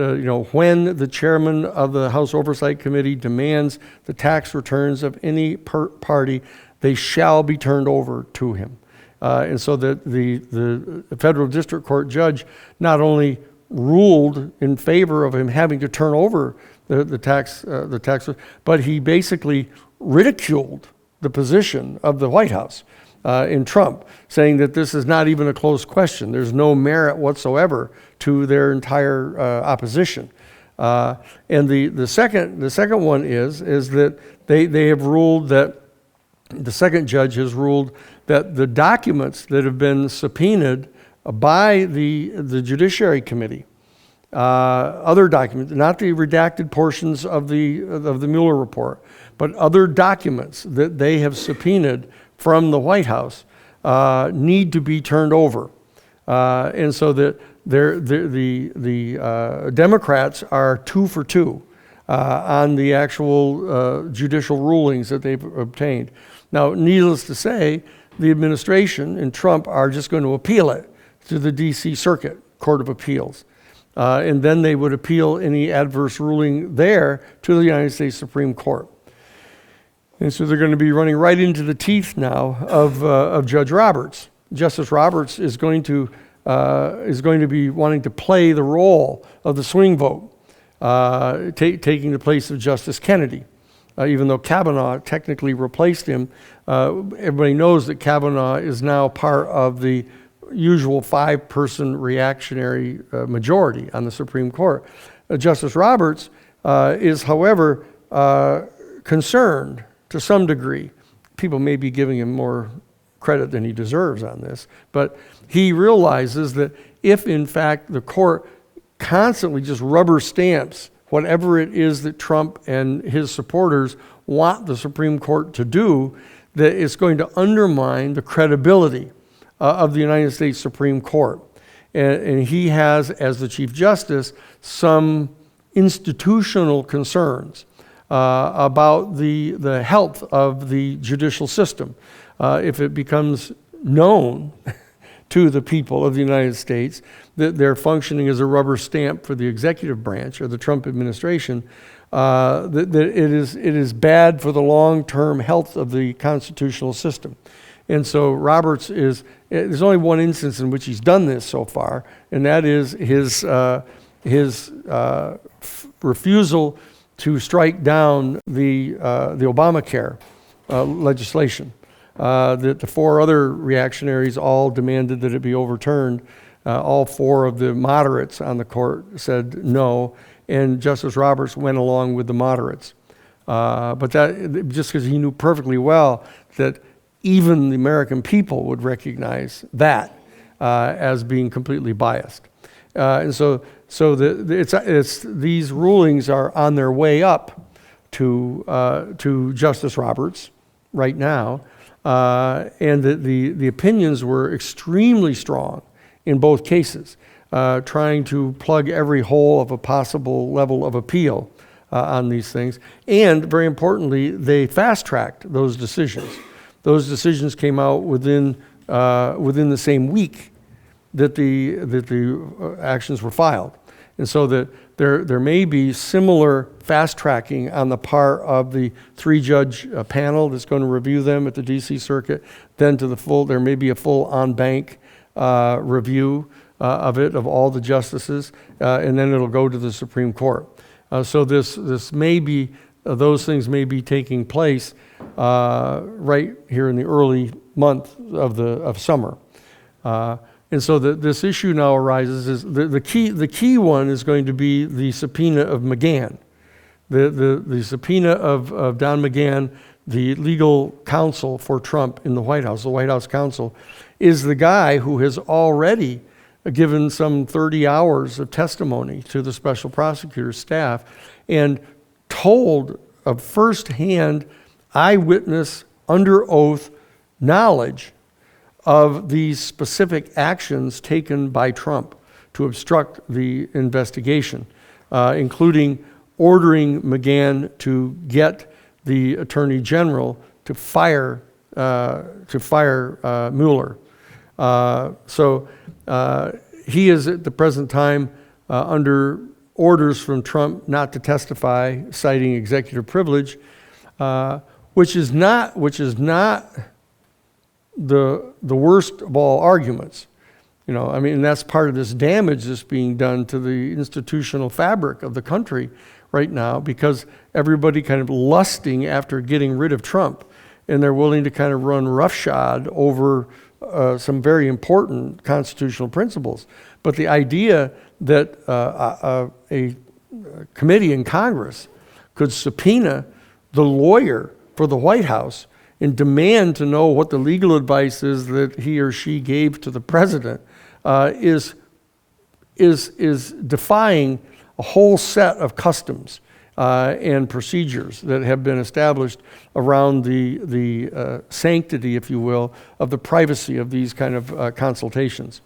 when the chairman of the House Oversight Committee demands the tax returns of any party, they shall be turned over to him. And so that the federal district court judge not only ruled in favor of him having to turn over the tax, but he basically ridiculed the position of the White House in Trump, saying that this is not even a close question. There's no merit whatsoever to their entire opposition. And the second one is that they have ruled that, the second judge has ruled that the documents that have been subpoenaed by the Judiciary Committee, other documents, not the redacted portions of the Mueller report, but other documents that they have subpoenaed from the White House need to be turned over. And so that the Democrats are 2 for 2 on the actual judicial rulings that they've obtained. Now, needless to say, the administration and Trump are just going to appeal it to the D.C. Circuit Court of Appeals. And then they would appeal any adverse ruling there to the United States Supreme Court. And so they're going to be running right into the teeth now of Judge Roberts. Justice Roberts is going to be wanting to play the role of the swing vote, taking the place of Justice Kennedy. Even though Kavanaugh technically replaced him, everybody knows that Kavanaugh is now part of the usual 5-person reactionary majority on the Supreme Court. Justice Roberts is, however, concerned to some degree. People may be giving him more credit than he deserves on this, but he realizes that if, in fact, the court constantly just rubber stamps whatever it is that Trump and his supporters want the Supreme Court to do, that it's going to undermine the credibility of the United States Supreme Court. And he has, as the Chief Justice, some institutional concerns about the health of the judicial system. If it becomes known to the people of the United States that they're functioning as a rubber stamp for the executive branch or the Trump administration, that it is bad for the long-term health of the constitutional system. And so Roberts there's only one instance in which he's done this so far, and that is his refusal to strike down the Obamacare legislation. That the 4 other reactionaries all demanded that it be overturned. All 4 of the moderates on the court said no, and Justice Roberts went along with the moderates. But that just because he knew perfectly well that even the American people would recognize that as being completely biased. And so these rulings are on their way up to Justice Roberts right now, and the opinions were extremely strong in both cases, trying to plug every hole of a possible level of appeal on these things. And very importantly, they fast-tracked those decisions. Those decisions came out within the same week that the actions were filed. And so that there may be similar fast-tracking on the part of the three-judge panel that's going to review them at the D.C. Circuit, then there may be a full en banc review of all the justices, and then it'll go to the Supreme Court. So this may be, those things may be taking place right here in the early month of summer. And so this issue now arises is the key one is going to be the subpoena of McGahn. The subpoena of Don McGahn, the legal counsel for Trump in the White House, the White House counsel, is the guy who has already given some 30 hours of testimony to the special prosecutor's staff and told of firsthand eyewitness under oath knowledge of these specific actions taken by Trump to obstruct the investigation, including ordering McGahn to get the Attorney General to fire Mueller. So he is at the present time under orders from Trump not to testify, citing executive privilege, which is not the worst of all arguments. You know, I mean, that's part of this damage that's being done to the institutional fabric of the country right now, because everybody kind of lusting after getting rid of Trump, and they're willing to kind of run roughshod over some very important constitutional principles. But the idea that a committee in Congress could subpoena the lawyer for the White House and demand to know what the legal advice is that he or she gave to the president is defying a whole set of customs and procedures that have been established around the sanctity, if you will, of the privacy of these kind of consultations.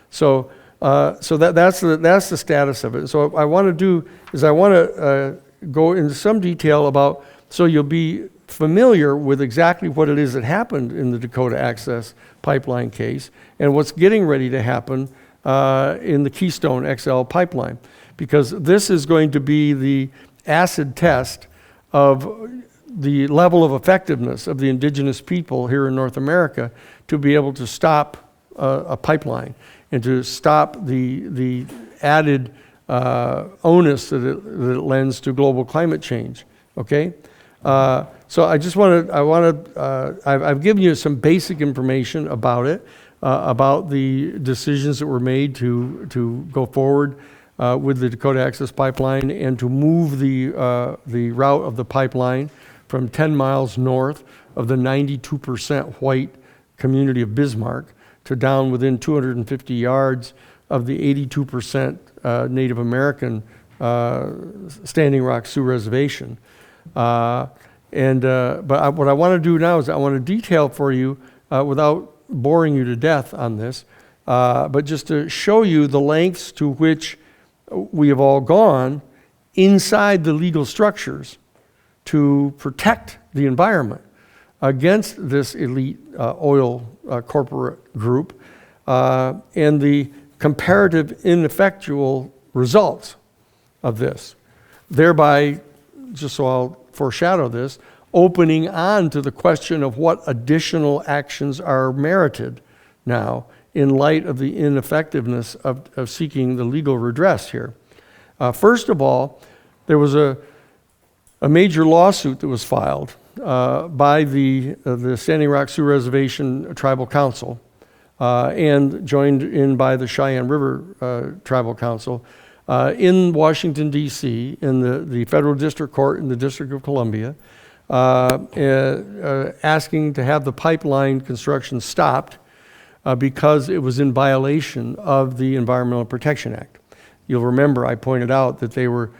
So that's the status of it. So what I want to do is I want to go into some detail about, so you'll be familiar with exactly what it is that happened in the Dakota Access Pipeline case and what's getting ready to happen in the Keystone XL pipeline, because this is going to be the acid test of the level of effectiveness of the indigenous people here in North America to be able to stop a pipeline and to stop the added onus that it lends to global climate change. Okay, so I've given you some basic information about it, about the decisions that were made to go forward with the Dakota Access Pipeline and to move the route of the pipeline from 10 miles north of the 92% white community of Bismarck to down within 250 yards of the 82% Native American Standing Rock Sioux Reservation. But what I want to do now is I want to detail for you, without boring you to death on this, but just to show you the lengths to which we have all gone inside the legal structures to protect the environment against this elite oil corporate group and the comparative ineffectual results of this. Thereby, just so I'll foreshadow this, opening on to the question of what additional actions are merited now in light of the ineffectiveness of seeking the legal redress here. First of all, there was a major lawsuit that was filed by the Standing Rock Sioux Reservation Tribal Council and joined in by the Cheyenne River Tribal Council in Washington, D.C., in the Federal District Court in the District of Columbia, asking to have the pipeline construction stopped because it was in violation of the Environmental Protection Act. you'll remember I pointed out that they were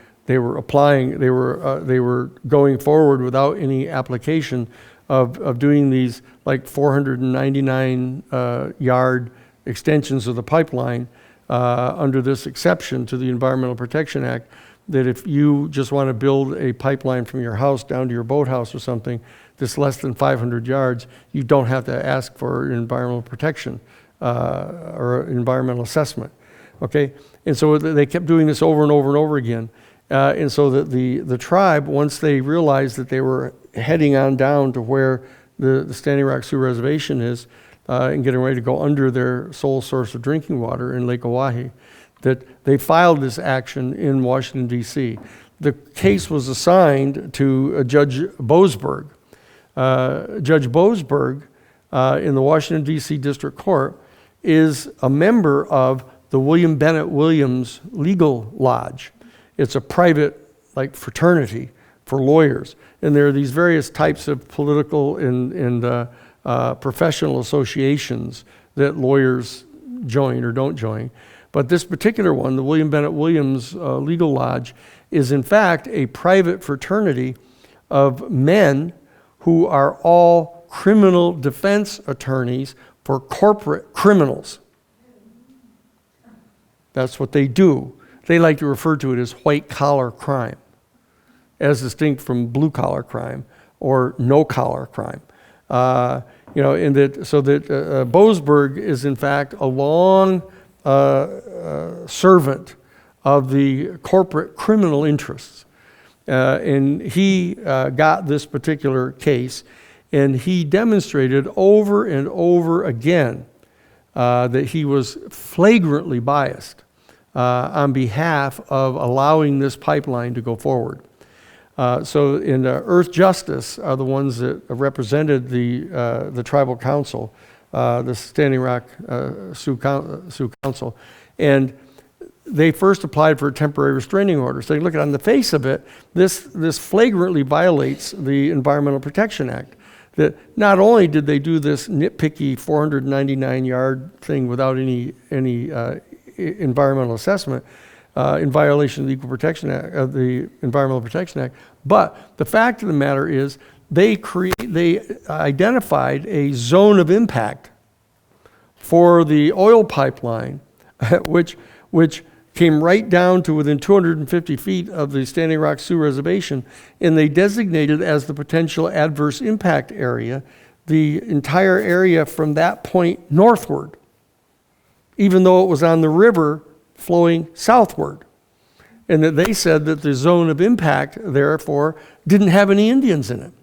going forward without any application of doing these like 499 yard extensions of the pipeline under this exception to the Environmental Protection Act, that if you just want to build a pipeline from your house down to your boathouse or something that's less than 500 yards, you don't have to ask for environmental protection or environmental assessment, okay? And so they kept doing this over and over and over again. And so that the tribe, once they realized that they were heading on down to where the Standing Rock Sioux Reservation is and getting ready to go under their sole source of drinking water in Lake Oahe, that they filed this action in Washington, D.C. The case was assigned to Judge Boasberg. Judge Boasberg in the Washington, D.C. District Court is a member of the William Bennett Williams Legal Lodge. It's a private, like, fraternity for lawyers. And there are these various types of political and professional associations that lawyers join or don't join. But this particular one, the William Bennett Williams Legal Lodge, is in fact a private fraternity of men who are all criminal defense attorneys for corporate criminals. That's what they do. They like to refer to it as white-collar crime, as distinct from blue-collar crime or no-collar crime. And that Boasberg is in fact a long servant of the corporate criminal interests. And he got this particular case, and he demonstrated over and over again that he was flagrantly biased on behalf of allowing this pipeline to go forward. So in Earth Justice are the ones that represented the tribal council, the Standing Rock Sioux Council, and they first applied for a temporary restraining order. So you look at on the face of it, this flagrantly violates the Environmental Protection Act. That not only did they do this nitpicky 499-yard thing without any environmental assessment in violation of the Equal Protection Act, of the Environmental Protection Act, but the fact of the matter is they identified a zone of impact for the oil pipeline, which came right down to within 250 feet of the Standing Rock Sioux Reservation, and they designated as the potential adverse impact area the entire area from that point northward, even though it was on the river flowing southward. And that they said that the zone of impact, therefore, didn't have any Indians in it,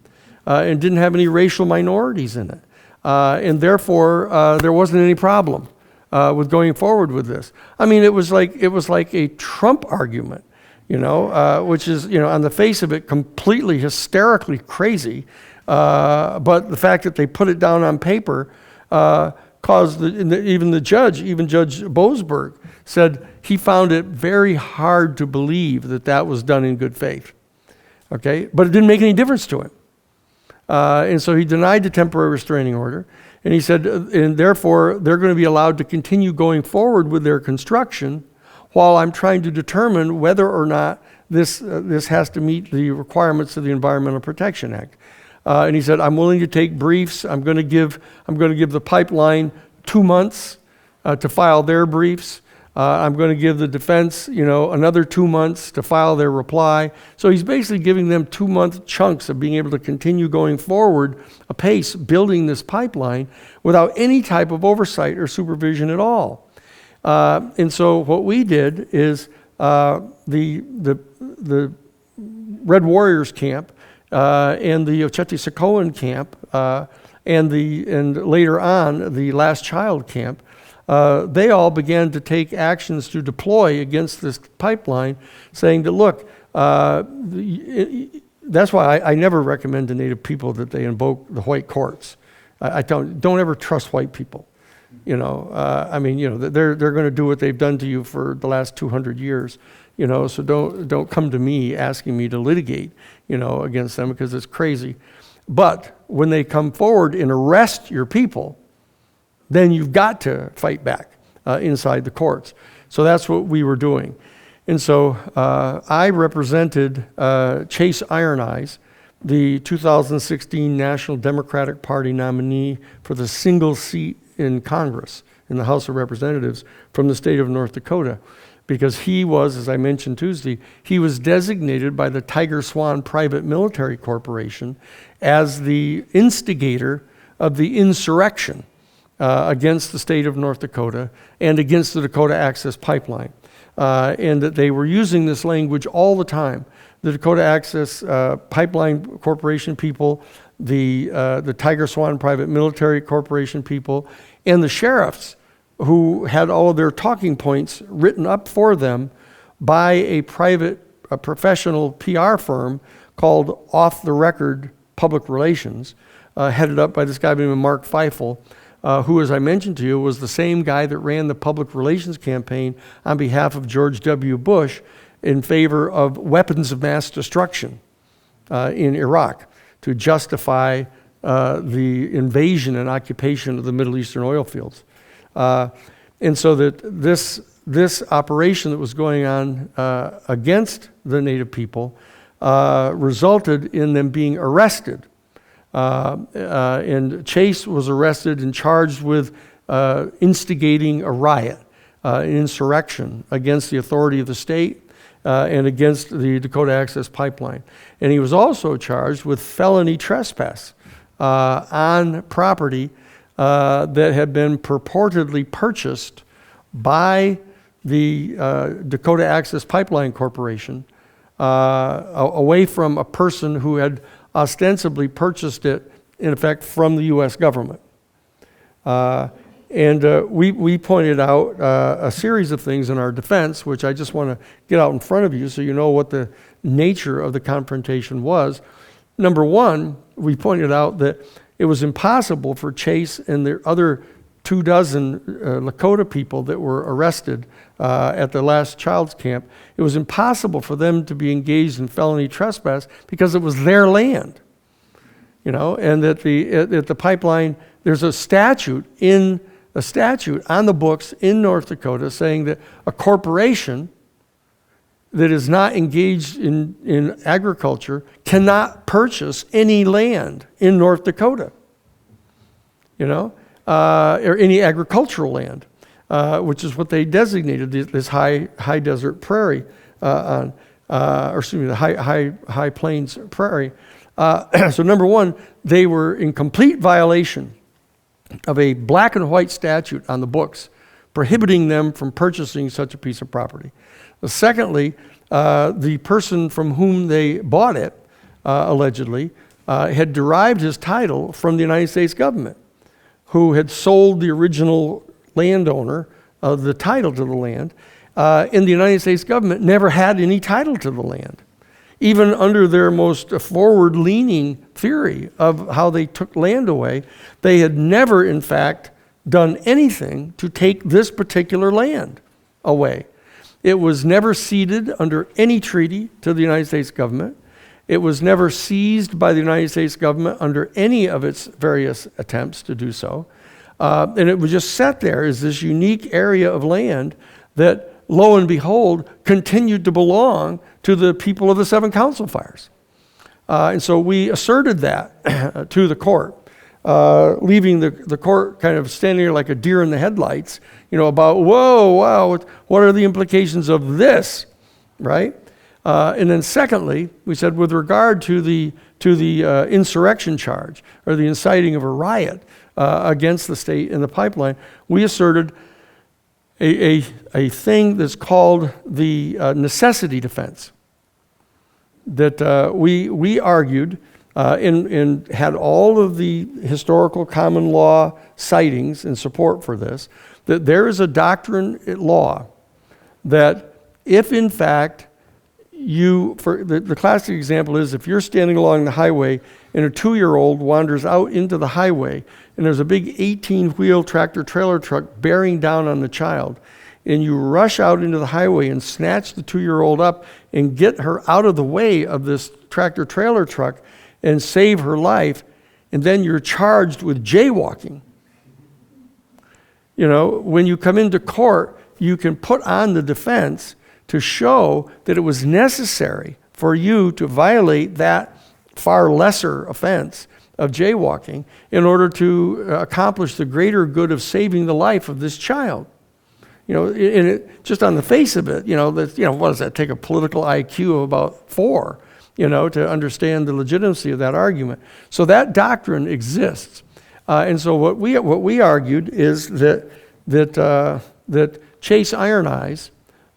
and didn't have any racial minorities in it. And therefore, there wasn't any problem with going forward with this. I mean, it was like a Trump argument, which is, on the face of it, completely hysterically crazy. But the fact that they put it down on paper caused even Judge Boasberg said he found it very hard to believe that was done in good faith. Okay, but it didn't make any difference to him. And so he denied the temporary restraining order. And he said, and therefore, they're going to be allowed to continue going forward with their construction while I'm trying to determine whether or not this has to meet the requirements of the Environmental Protection Act. And he said, I'm willing to take briefs. I'm going to give the pipeline 2 months to file their briefs. I'm going to give the defense, another 2 months to file their reply. So he's basically giving them 2-month chunks of being able to continue going forward apace, building this pipeline without any type of oversight or supervision at all. And so what we did is the Red Warriors camp and the Ocheti-Sacoan camp and later on the Last Child camp, they all began to take actions to deploy against this pipeline, saying that, look, that's why I never recommend to Native people that they invoke the white courts. I don't ever trust white people. They're going to do what they've done to you for the last 200 years. So don't come to me asking me to litigate, against them, because it's crazy. But when they come forward and arrest your people, then you've got to fight back inside the courts. So that's what we were doing. And so I represented Chase Iron Eyes, the 2016 National Democratic Party nominee for the single seat in Congress, in the House of Representatives, from the state of North Dakota, because he was, as I mentioned Tuesday, he was designated by the Tiger Swan Private Military Corporation as the instigator of the insurrection against the state of North Dakota and against the Dakota Access Pipeline. And that they were using this language all the time. The Dakota Access Pipeline Corporation people, the Tiger Swan Private Military Corporation people, and the sheriffs who had all of their talking points written up for them by a professional PR firm called Off the Record Public Relations, headed up by this guy named Mark Feifel, who, as I mentioned to you, was the same guy that ran the public relations campaign on behalf of George W. Bush in favor of weapons of mass destruction in Iraq to justify the invasion and occupation of the Middle Eastern oil fields. And so that this operation that was going on against the Native people resulted in them being arrested. And Chase was arrested and charged with instigating a riot, an insurrection against the authority of the state and against the Dakota Access Pipeline. And he was also charged with felony trespass on property that had been purportedly purchased by the Dakota Access Pipeline Corporation away from a person who had ostensibly purchased it, in effect, from the U.S. government. And we pointed out a series of things in our defense, which I just want to get out in front of you so you know what the nature of the confrontation was. Number one, we pointed out that it was impossible for Chase and the other 24 Lakota people that were arrested at the last child's camp, it was impossible for them to be engaged in felony trespass because it was their land. You know, and that at the pipeline, there's a statute on the books in North Dakota saying that a corporation that is not engaged in agriculture cannot purchase any land in North Dakota, you know, or any agricultural land, which is what they designated this high desert prairie the high plains prairie. So number one, they were in complete violation of a black and white statute on the books prohibiting them from purchasing such a piece of property. Secondly, the person from whom they bought it, allegedly, had derived his title from the United States government, who had sold the original landowner the title to the land, and the United States government never had any title to the land. Even under their most forward-leaning theory of how they took land away, they had never, in fact, done anything to take this particular land away. It was never ceded under any treaty to the United States government. It was never seized by the United States government under any of its various attempts to do so. And it was just set there as this unique area of land that, lo and behold, continued to belong to the people of the Seven Council Fires. And so we asserted that to the court, leaving the court kind of standing there like a deer in the headlights, you know, about, whoa, wow, what are the implications of this, right? And then secondly, we said with regard to the insurrection charge or the inciting of a riot against the state and the pipeline, we asserted a thing that's called the necessity defense. That we argued and had all of the historical common law citings in support for this, that there is a doctrine at law that if in fact the classic example is if you're standing along the highway and a 2-year-old wanders out into the highway and there's a big 18-wheel tractor trailer truck bearing down on the child, and you rush out into the highway and snatch the 2-year-old up and get her out of the way of this tractor trailer truck and save her life, and then you're charged with jaywalking. You know, when you come into court, you can put on the defense to show that it was necessary for you to violate that far lesser offense of jaywalking in order to accomplish the greater good of saving the life of this child. Just on the face of it, what does that take? A political IQ of about 4, to understand the legitimacy of that argument. So that doctrine exists. And so what we argued is that Chase Iron Eyes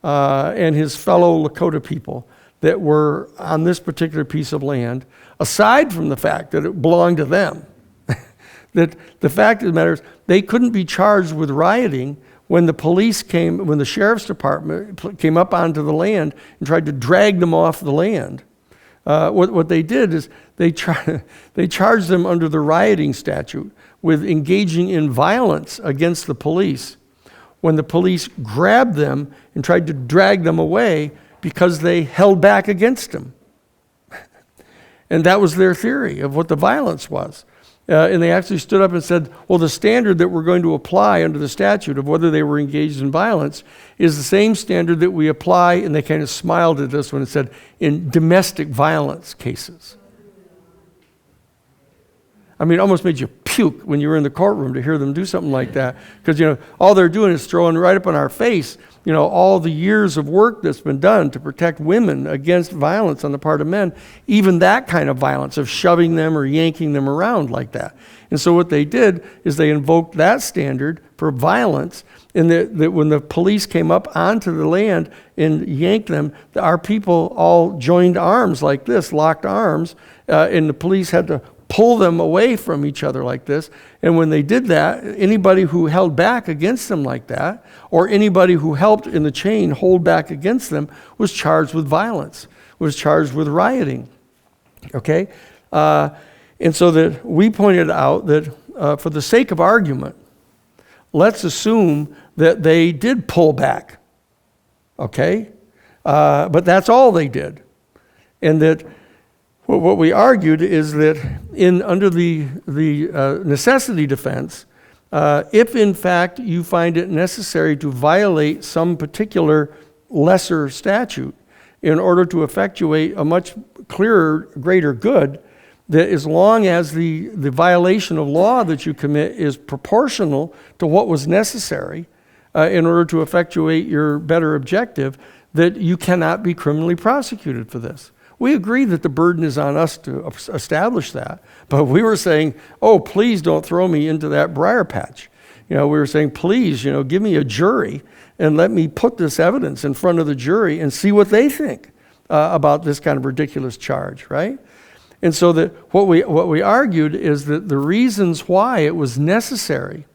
and his fellow Lakota people that were on this particular piece of land, aside from the fact that it belonged to them, that the fact of the matter is they couldn't be charged with rioting when the sheriff's department came up onto the land and tried to drag them off the land. What they did is they charged them under the rioting statute with engaging in violence against the police when the police grabbed them and tried to drag them away because they held back against them. And that was their theory of what the violence was. And they actually stood up and said, well, the standard that we're going to apply under the statute of whether they were engaged in violence is the same standard that we apply, and they kind of smiled at us when it said, in domestic violence cases. I mean, it almost made you puke when you were in the courtroom to hear them do something like that. Because, all they're doing is throwing right up in our face, all the years of work that's been done to protect women against violence on the part of men, even that kind of violence of shoving them or yanking them around like that. And so what they did is they invoked that standard for violence, and that when the police came up onto the land and yanked them, our people all joined arms like this, locked arms, and the police had to pull them away from each other like this. And when they did that, anybody who held back against them like that, or anybody who helped in the chain hold back against them, was charged with violence, was charged with rioting. Okay? And so that we pointed out that for the sake of argument, let's assume that they did pull back. Okay? But that's all they did. And that what we argued is that under the necessity defense, if in fact you find it necessary to violate some particular lesser statute in order to effectuate a much clearer, greater good, that as long as the violation of law that you commit is proportional to what was necessary in order to effectuate your better objective, that you cannot be criminally prosecuted for this. We agree that the burden is on us to establish that, but we were saying, oh, please don't throw me into that briar patch. We were saying, please, give me a jury and let me put this evidence in front of the jury and see what they think about this kind of ridiculous charge, right? And so that what we argued is that the reasons why it was necessary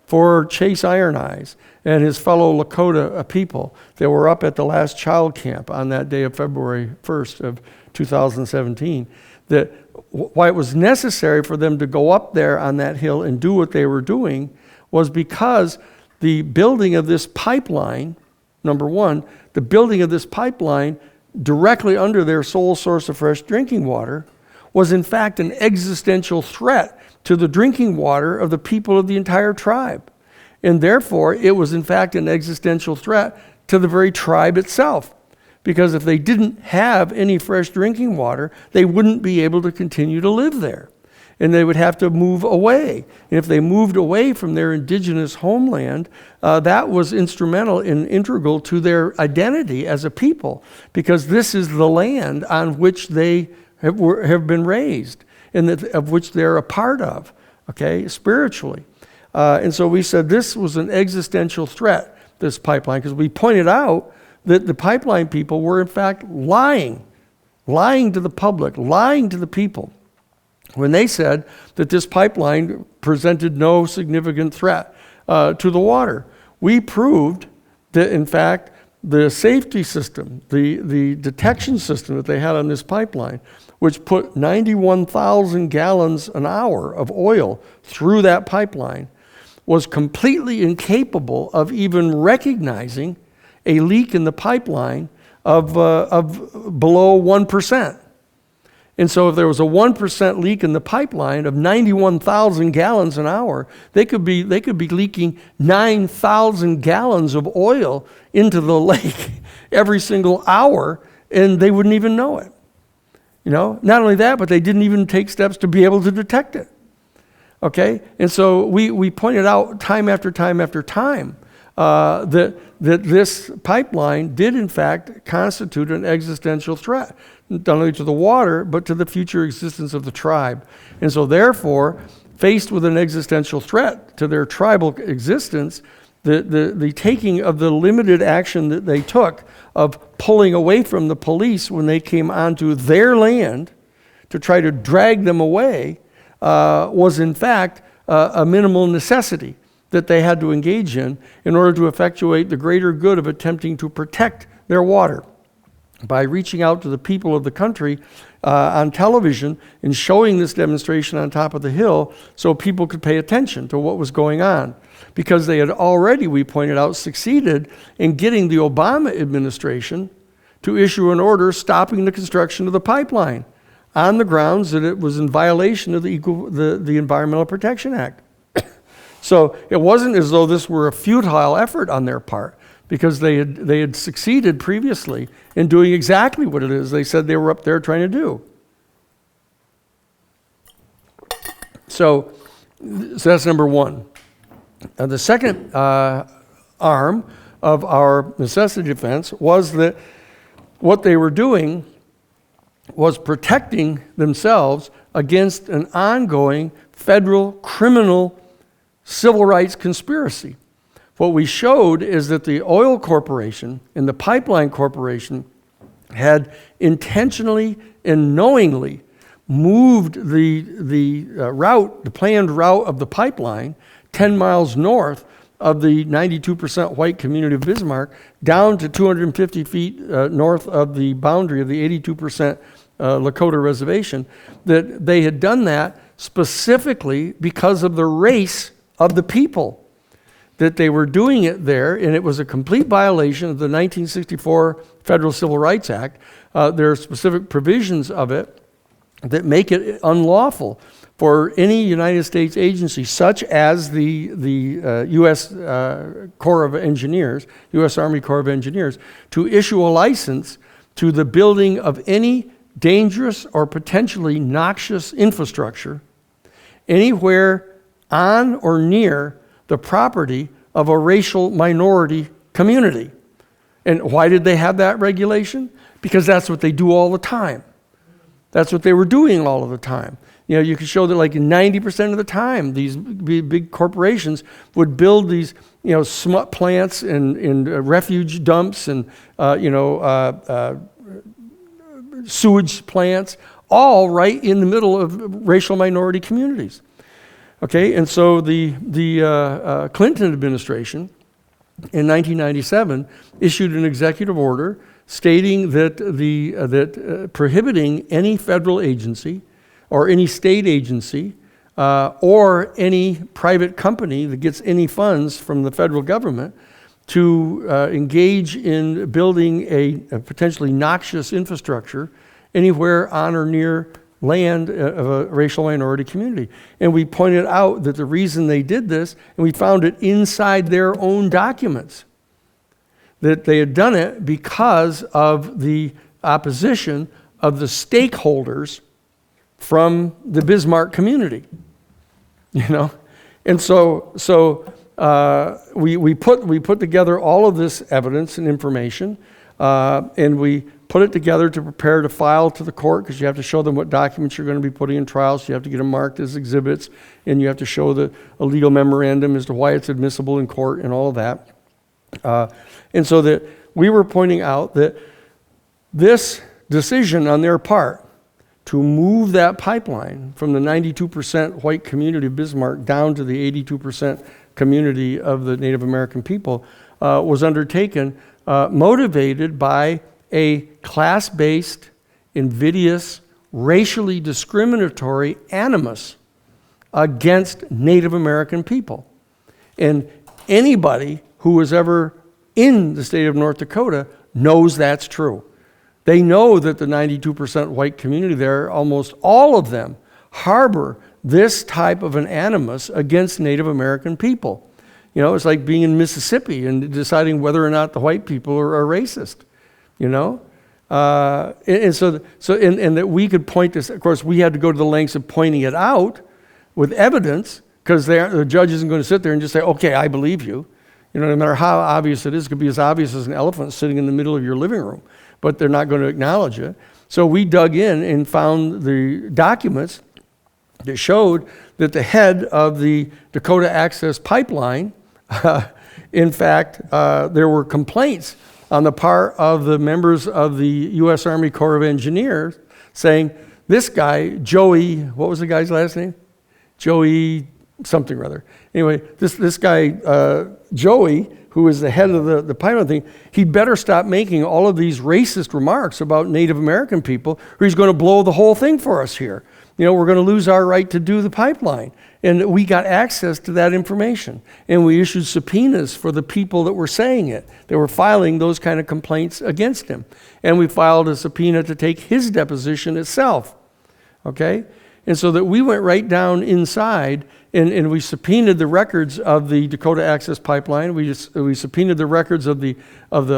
for Chase Iron Eyes and his fellow Lakota people that were up at the last child camp on that day of February 1st of 2017, that why it was necessary for them to go up there on that hill and do what they were doing was because the building of this pipeline, number one, the building of this pipeline directly under their sole source of fresh drinking water was in fact an existential threat to the drinking water of the people of the entire tribe. And therefore, it was in fact an existential threat to the very tribe itself. Because if they didn't have any fresh drinking water, they wouldn't be able to continue to live there. And they would have to move away. And if they moved away from their indigenous homeland, that was instrumental and integral to their identity as a people. Because this is the land on which they have been raised and of which they're a part of, okay, spiritually. And so we said this was an existential threat, this pipeline, because we pointed out that the pipeline people were in fact lying to the public, lying to the people, when they said that this pipeline presented no significant threat to the water. We proved that in fact the safety system, the detection system that they had on this pipeline, which put 91,000 gallons an hour of oil through that pipeline, was completely incapable of even recognizing a leak in the pipeline of below 1%. And so if there was a 1% leak in the pipeline of 91,000 gallons an hour, they could be leaking 9,000 gallons of oil into the lake every single hour, and they wouldn't even know it. Not only that, but they didn't even take steps to be able to detect it. Okay? And so we pointed out time after time after time that this pipeline did in fact constitute an existential threat, not only to the water, but to the future existence of the tribe. And so therefore, faced with an existential threat to their tribal existence, the taking of the limited action that they took of pulling away from the police when they came onto their land to try to drag them away was in fact a minimal necessity that they had to engage in order to effectuate the greater good of attempting to protect their water by reaching out to the people of the country on television and showing this demonstration on top of the hill so people could pay attention to what was going on. Because they had already, we pointed out, succeeded in getting the Obama administration to issue an order stopping the construction of the pipeline on the grounds that it was in violation of the Environmental Protection Act. So it wasn't as though this were a futile effort on their part, because they had succeeded previously in doing exactly what it is they said they were up there trying to do. So that's number one. The second arm of our necessity defense was that what they were doing was protecting themselves against an ongoing federal criminal civil rights conspiracy. What we showed is that the oil corporation and the pipeline corporation had intentionally and knowingly moved the planned route of the pipeline 10 miles north of the 92% white community of Bismarck down to 250 feet north of the boundary of the 82% Lakota reservation, that they had done that specifically because of the race of the people, that they were doing it there, and it was a complete violation of the 1964 Federal Civil Rights Act. There are specific provisions of it that make it unlawful for any United States agency, such as the U.S. Corps of Engineers, U.S. Army Corps of Engineers, to issue a license to the building of any dangerous or potentially noxious infrastructure anywhere on or near the property of a racial minority community. And why did they have that regulation? Because that's what they do all the time. That's what they were doing all of the time. You could show that like 90% of the time, these big corporations would build these, smut plants and refuge dumps and, sewage plants, all right in the middle of racial minority communities. Okay, and so the Clinton administration in 1997 issued an executive order stating that prohibiting any federal agency or any state agency or any private company that gets any funds from the federal government to engage in building a potentially noxious infrastructure anywhere on or near land of a racial minority community. And we pointed out that the reason they did this, and we found it inside their own documents, that they had done it because of the opposition of the stakeholders from the Bismarck community. And so we put together all of this evidence and information, and we put it together to prepare to file to the court, because you have to show them what documents you're going to be putting in trial, so you have to get them marked as exhibits, and you have to show a legal memorandum as to why it's admissible in court and all of that. And so that we were pointing out that this decision on their part to move that pipeline from the 92% white community of Bismarck down to the 82% community of the Native American people was undertaken motivated by a class-based, invidious, racially discriminatory animus against Native American people. And anybody who was ever in the state of North Dakota knows that's true. They know that the 92% white community there, almost all of them, harbor this type of an animus against Native American people. You know, it's like being in Mississippi and deciding whether or not the white people are racist, you know? And that we could point this, of course, we had to go to the lengths of pointing it out with evidence, because the judge isn't going to sit there and just say, okay, I believe you. You know, no matter how obvious it is, it could be as obvious as an elephant sitting in the middle of your living room, but they're not going to acknowledge it. So we dug in and found the documents that showed that the head of the Dakota Access Pipeline, in fact, there were complaints on the part of the members of the U.S. Army Corps of Engineers saying, this guy, Joey, what was the guy's last name? Joey something or other. Anyway, this guy, Joey, who is the head of the pipeline thing, he'd better stop making all of these racist remarks about Native American people, or he's going to blow the whole thing for us here. You know, we're going to lose our right to do the pipeline. And we got access to that information. And we issued subpoenas for the people that were saying it. They were filing those kind of complaints against him. And we filed a subpoena to take his deposition itself. Okay? And so that we went right down inside and we subpoenaed the records of the Dakota Access Pipeline. We subpoenaed the records of the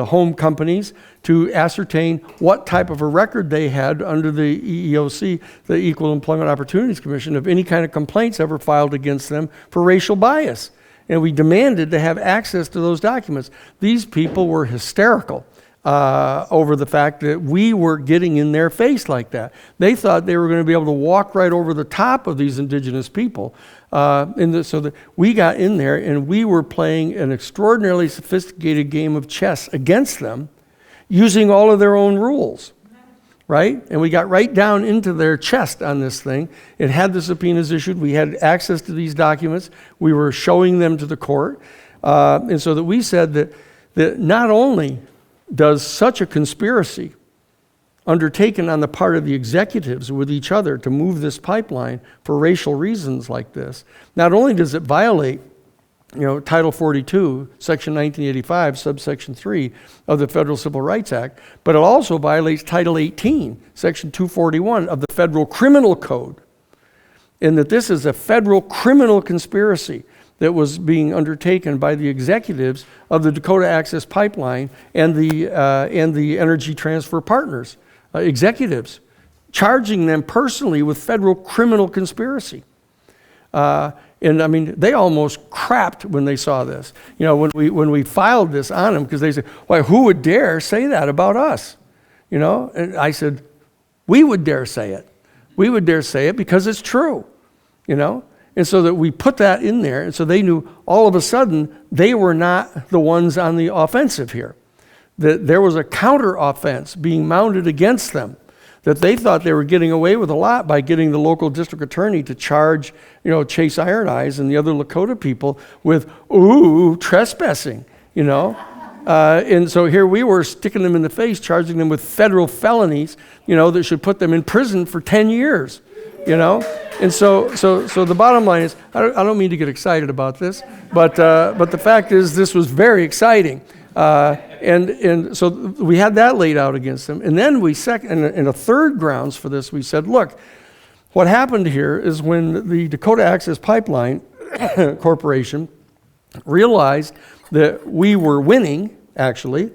home companies to ascertain what type of a record they had under the EEOC, the Equal Employment Opportunities Commission, of any kind of complaints ever filed against them for racial bias. And we demanded to have access to those documents. These people were hysterical over the fact that we were getting in their face like that. They thought they were going to be able to walk right over the top of these indigenous people. So that we got in there and we were playing an extraordinarily sophisticated game of chess against them using all of their own rules, right? And we got right down into their chest on this thing. It had the subpoenas issued. We had access to these documents. We were showing them to the court. And so that we said that not only does such a conspiracy undertaken on the part of the executives with each other to move this pipeline for racial reasons like this, not only does it violate, you know, Title 42, Section 1985, subsection 3 of the Federal Civil Rights Act, but it also violates Title 18, Section 241 of the Federal Criminal Code, in that this is a federal criminal conspiracy that was being undertaken by the executives of the Dakota Access Pipeline and the Energy Transfer Partners, executives, charging them personally with federal criminal conspiracy. And I mean, they almost crapped when they saw this. You know, when we filed this on them, because they said, "Why, who would dare say that about us?" You know, and I said, "We would dare say it. We would dare say it because it's true." You know. And so that we put that in there, and so they knew all of a sudden they were not the ones on the offensive here. That there was a counter offense being mounted against them, that they thought they were getting away with a lot by getting the local district attorney to charge, you know, Chase Iron Eyes and the other Lakota people with, trespassing, you know. And so here we were sticking them in the face, charging them with federal felonies, you know, that should put them in prison for 10 years, you know. And so the bottom line is, I don't mean to get excited about this, but the fact is this was very exciting. And so we had that laid out against them. And then in a third grounds for this, we said, look, what happened here is when the Dakota Access Pipeline Corporation realized that we were winning, actually,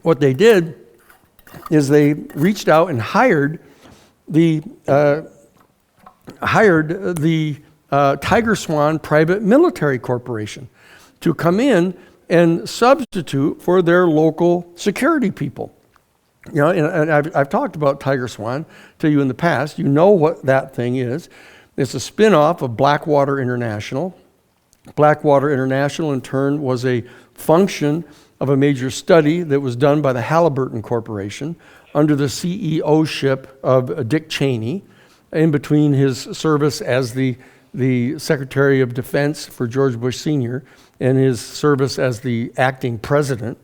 what they did is they reached out and hired the Tiger Swan Private Military Corporation to come in and substitute for their local security people. You know, and I've talked about Tiger Swan to you in the past. You know what that thing is. It's a spin-off of Blackwater International. Blackwater International, in turn, was a function of a major study that was done by the Halliburton Corporation under the CEO-ship of Dick Cheney, in between his service as the Secretary of Defense for George Bush Sr. and his service as the acting president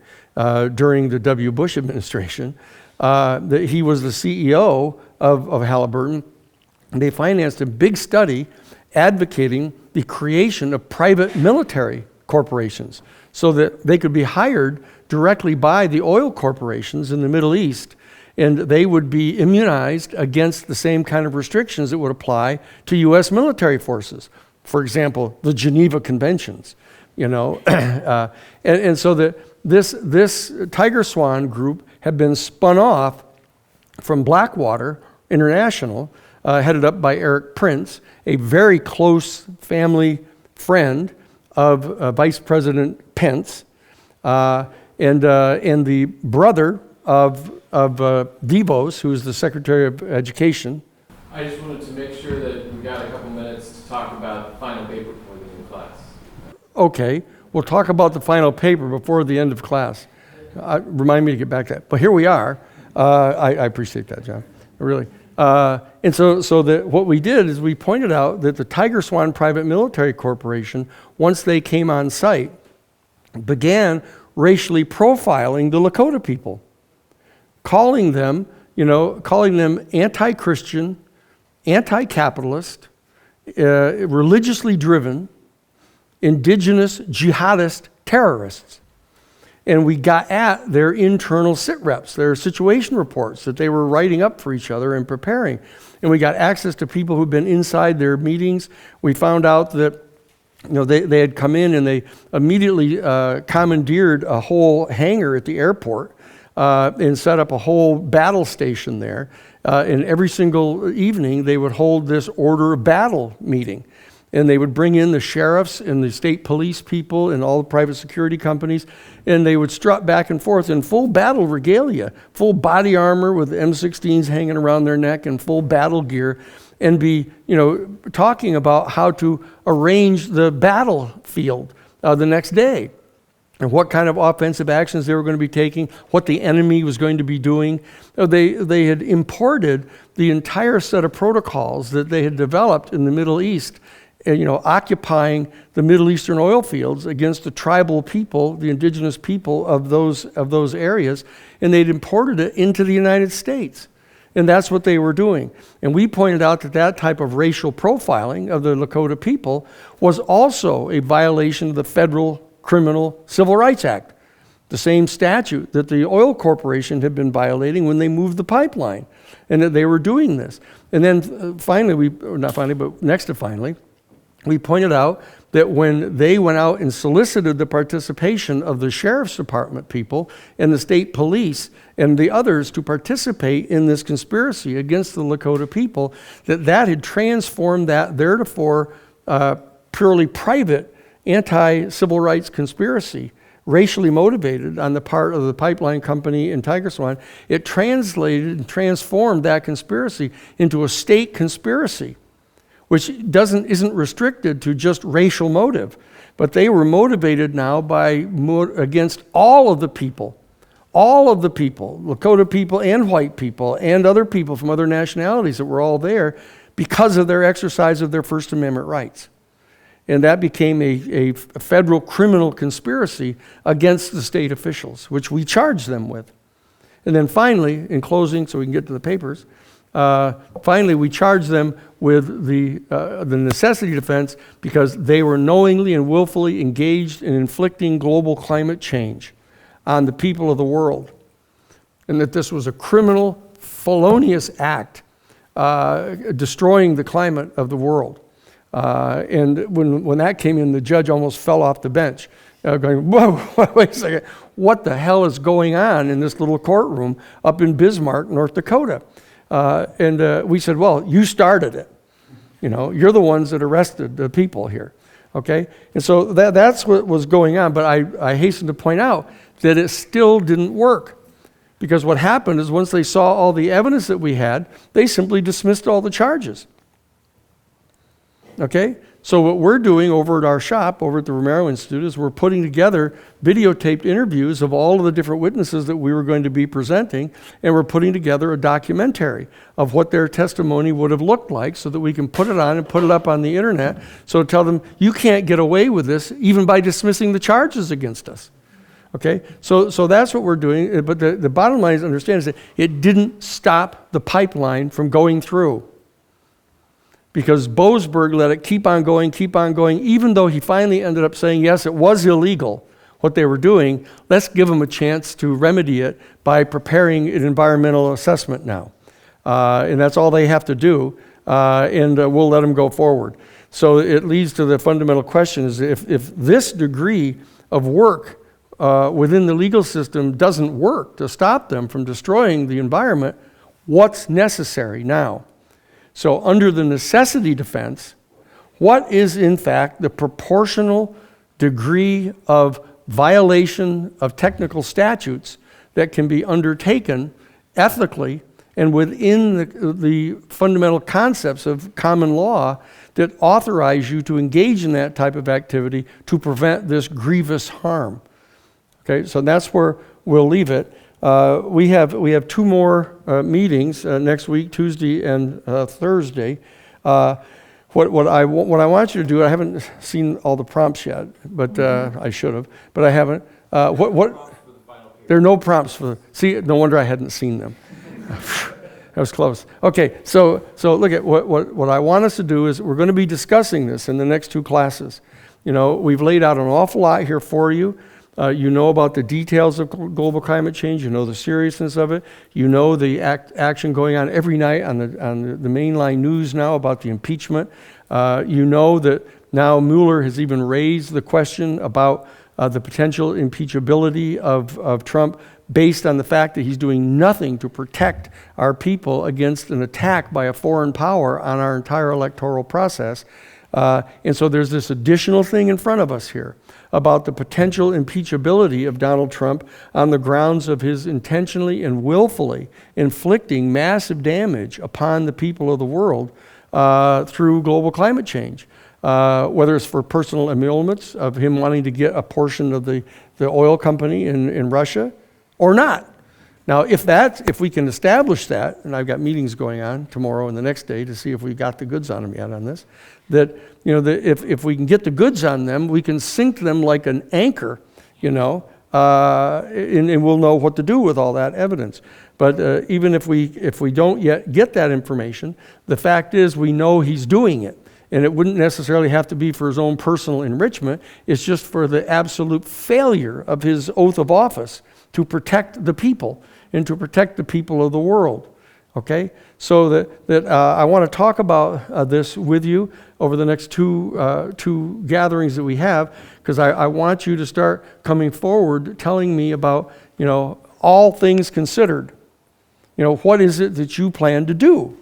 during the W. Bush administration. He was the CEO of Halliburton. They financed a big study advocating the creation of private military corporations so that they could be hired directly by the oil corporations in the Middle East, and they would be immunized against the same kind of restrictions that would apply to U.S. military forces. For example, the Geneva Conventions, and so this Tiger Swan group had been spun off from Blackwater International, headed up by Eric Prince, a very close family friend of Vice President Pence, and the brother of Vivos, who is the Secretary of Education. I just wanted to make sure that we got a couple minutes to talk about the final paper before the end of class. Okay, we'll talk about the final paper before the end of class. Remind me to get back to that. But here we are. I appreciate that, John, really. And so what we did is we pointed out that the Tiger Swan Private Military Corporation, once they came on site, began racially profiling the Lakota people, calling them anti-Christian, anti-capitalist, religiously driven, indigenous jihadist terrorists. And we got at their internal sit reps, their situation reports that they were writing up for each other and preparing. And we got access to people who'd been inside their meetings. We found out that they had come in and they immediately commandeered a whole hangar at the airport and set up a whole battle station there. And every single evening they would hold this order of battle meeting. And they would bring in the sheriffs and the state police people and all the private security companies, and they would strut back and forth in full battle regalia, full body armor with M16s hanging around their neck and full battle gear, and be, talking about how to arrange the battlefield the next day, and what kind of offensive actions they were going to be taking, what the enemy was going to be doing. They had imported the entire set of protocols that they had developed in the Middle East, occupying the Middle Eastern oil fields against the tribal people, the indigenous people of those areas, and they'd imported it into the United States. And that's what they were doing. And we pointed out that type of racial profiling of the Lakota people was also a violation of the Federal Criminal Civil Rights Act, the same statute that the oil corporation had been violating when they moved the pipeline, and that they were doing this. And then finally, we pointed out that when they went out and solicited the participation of the sheriff's department people and the state police and the others to participate in this conspiracy against the Lakota people, that had transformed that theretofore purely private anti-civil rights conspiracy, racially motivated on the part of the pipeline company in Tiger Swan. It translated and transformed that conspiracy into a state conspiracy, which isn't restricted to just racial motive, but they were motivated now against all of the people, Lakota people and white people and other people from other nationalities that were all there because of their exercise of their First Amendment rights. And that became a federal criminal conspiracy against the state officials, which we charged them with. And then finally, in closing, so we can get to the papers, finally, we charged them with the necessity defense because they were knowingly and willfully engaged in inflicting global climate change on the people of the world, and that this was a criminal, felonious act destroying the climate of the world. And when that came in, the judge almost fell off the bench, going, whoa, wait a second, what the hell is going on in this little courtroom up in Bismarck, North Dakota? And we said, well, you started it. You're the ones that arrested the people here, okay? And so that's what was going on, but I hasten to point out that it still didn't work, because what happened is once they saw all the evidence that we had, they simply dismissed all the charges, okay? So what we're doing over at our shop, over at the Romero Institute, is we're putting together videotaped interviews of all of the different witnesses that we were going to be presenting, and we're putting together a documentary of what their testimony would have looked like so that we can put it on and put it up on the internet. So tell them, you can't get away with this even by dismissing the charges against us. Okay? So that's what we're doing, but the bottom line is to understand is that it didn't stop the pipeline from going through, because Boasberg let it keep on going, even though he finally ended up saying, yes, it was illegal. what they were doing, let's give them a chance to remedy it by preparing an environmental assessment now. And that's all they have to do, and we'll let them go forward. So it leads to the fundamental question is if this degree of work within the legal system doesn't work to stop them from destroying the environment, what's necessary now? So under the necessity defense, what is in fact the proportional degree of violation of technical statutes that can be undertaken ethically and within the fundamental concepts of common law that authorize you to engage in that type of activity to prevent this grievous harm? Okay, so that's where we'll leave it. We have two more meetings next week, Tuesday and Thursday. What I want you to do, I haven't seen all the prompts yet, but I should have, but I haven't. There are no prompts for see, no wonder I hadn't seen them. That was close. Okay, so look at what I want us to do is we're going to be discussing this in the next two classes. You know, we've laid out an awful lot here for you. You know about the details of global climate change. You know the seriousness of it. You know the action going on every night on the mainline news now about the impeachment. You know that now Mueller has even raised the question about the potential impeachability of Trump based on the fact that he's doing nothing to protect our people against an attack by a foreign power on our entire electoral process. And so there's this additional thing in front of us here about the potential impeachability of Donald Trump on the grounds of his intentionally and willfully inflicting massive damage upon the people of the world through global climate change. Whether it's for personal emoluments of him wanting to get a portion of the oil company in Russia or not. Now, if we can establish that, and I've got meetings going on tomorrow and the next day to see if we've got the goods on them yet on this, that if we can get the goods on them, we can sink them like an anchor, and we'll know what to do with all that evidence. But even if we don't yet get that information, the fact is we know he's doing it. And it wouldn't necessarily have to be for his own personal enrichment. It's just for the absolute failure of his oath of office to protect the people and to protect the people of the world. Okay? So that I want to talk about this with you over the next two gatherings that we have, because I want you to start coming forward telling me about, all things considered. What is it that you plan to do?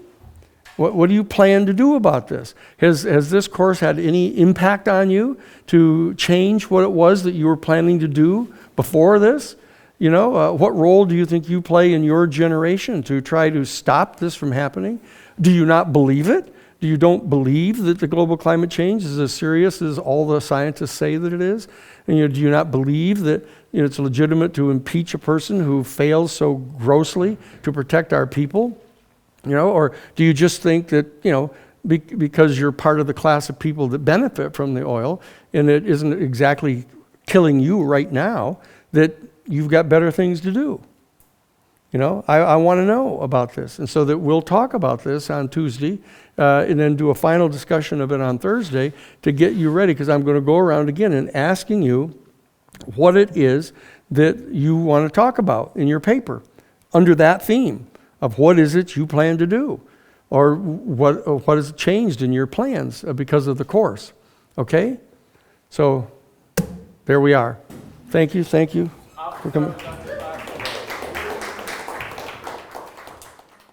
What do you plan to do about this? Has this course had any impact on you to change what it was that you were planning to do before this? What role do you think you play in your generation to try to stop this from happening? Do you not believe it? Do you don't believe that the global climate change is as serious as all the scientists say that it is? And do you not believe that it's legitimate to impeach a person who fails so grossly to protect our people? Or do you just think that, because you're part of the class of people that benefit from the oil and it isn't exactly killing you right now, that you've got better things to do? I want to know about this. And so that we'll talk about this on Tuesday and then do a final discussion of it on Thursday to get you ready, because I'm going to go around again and asking you what it is that you want to talk about in your paper under that theme of what is it you plan to do, or what has changed in your plans because of the course. Okay? So there we are. Thank you for coming.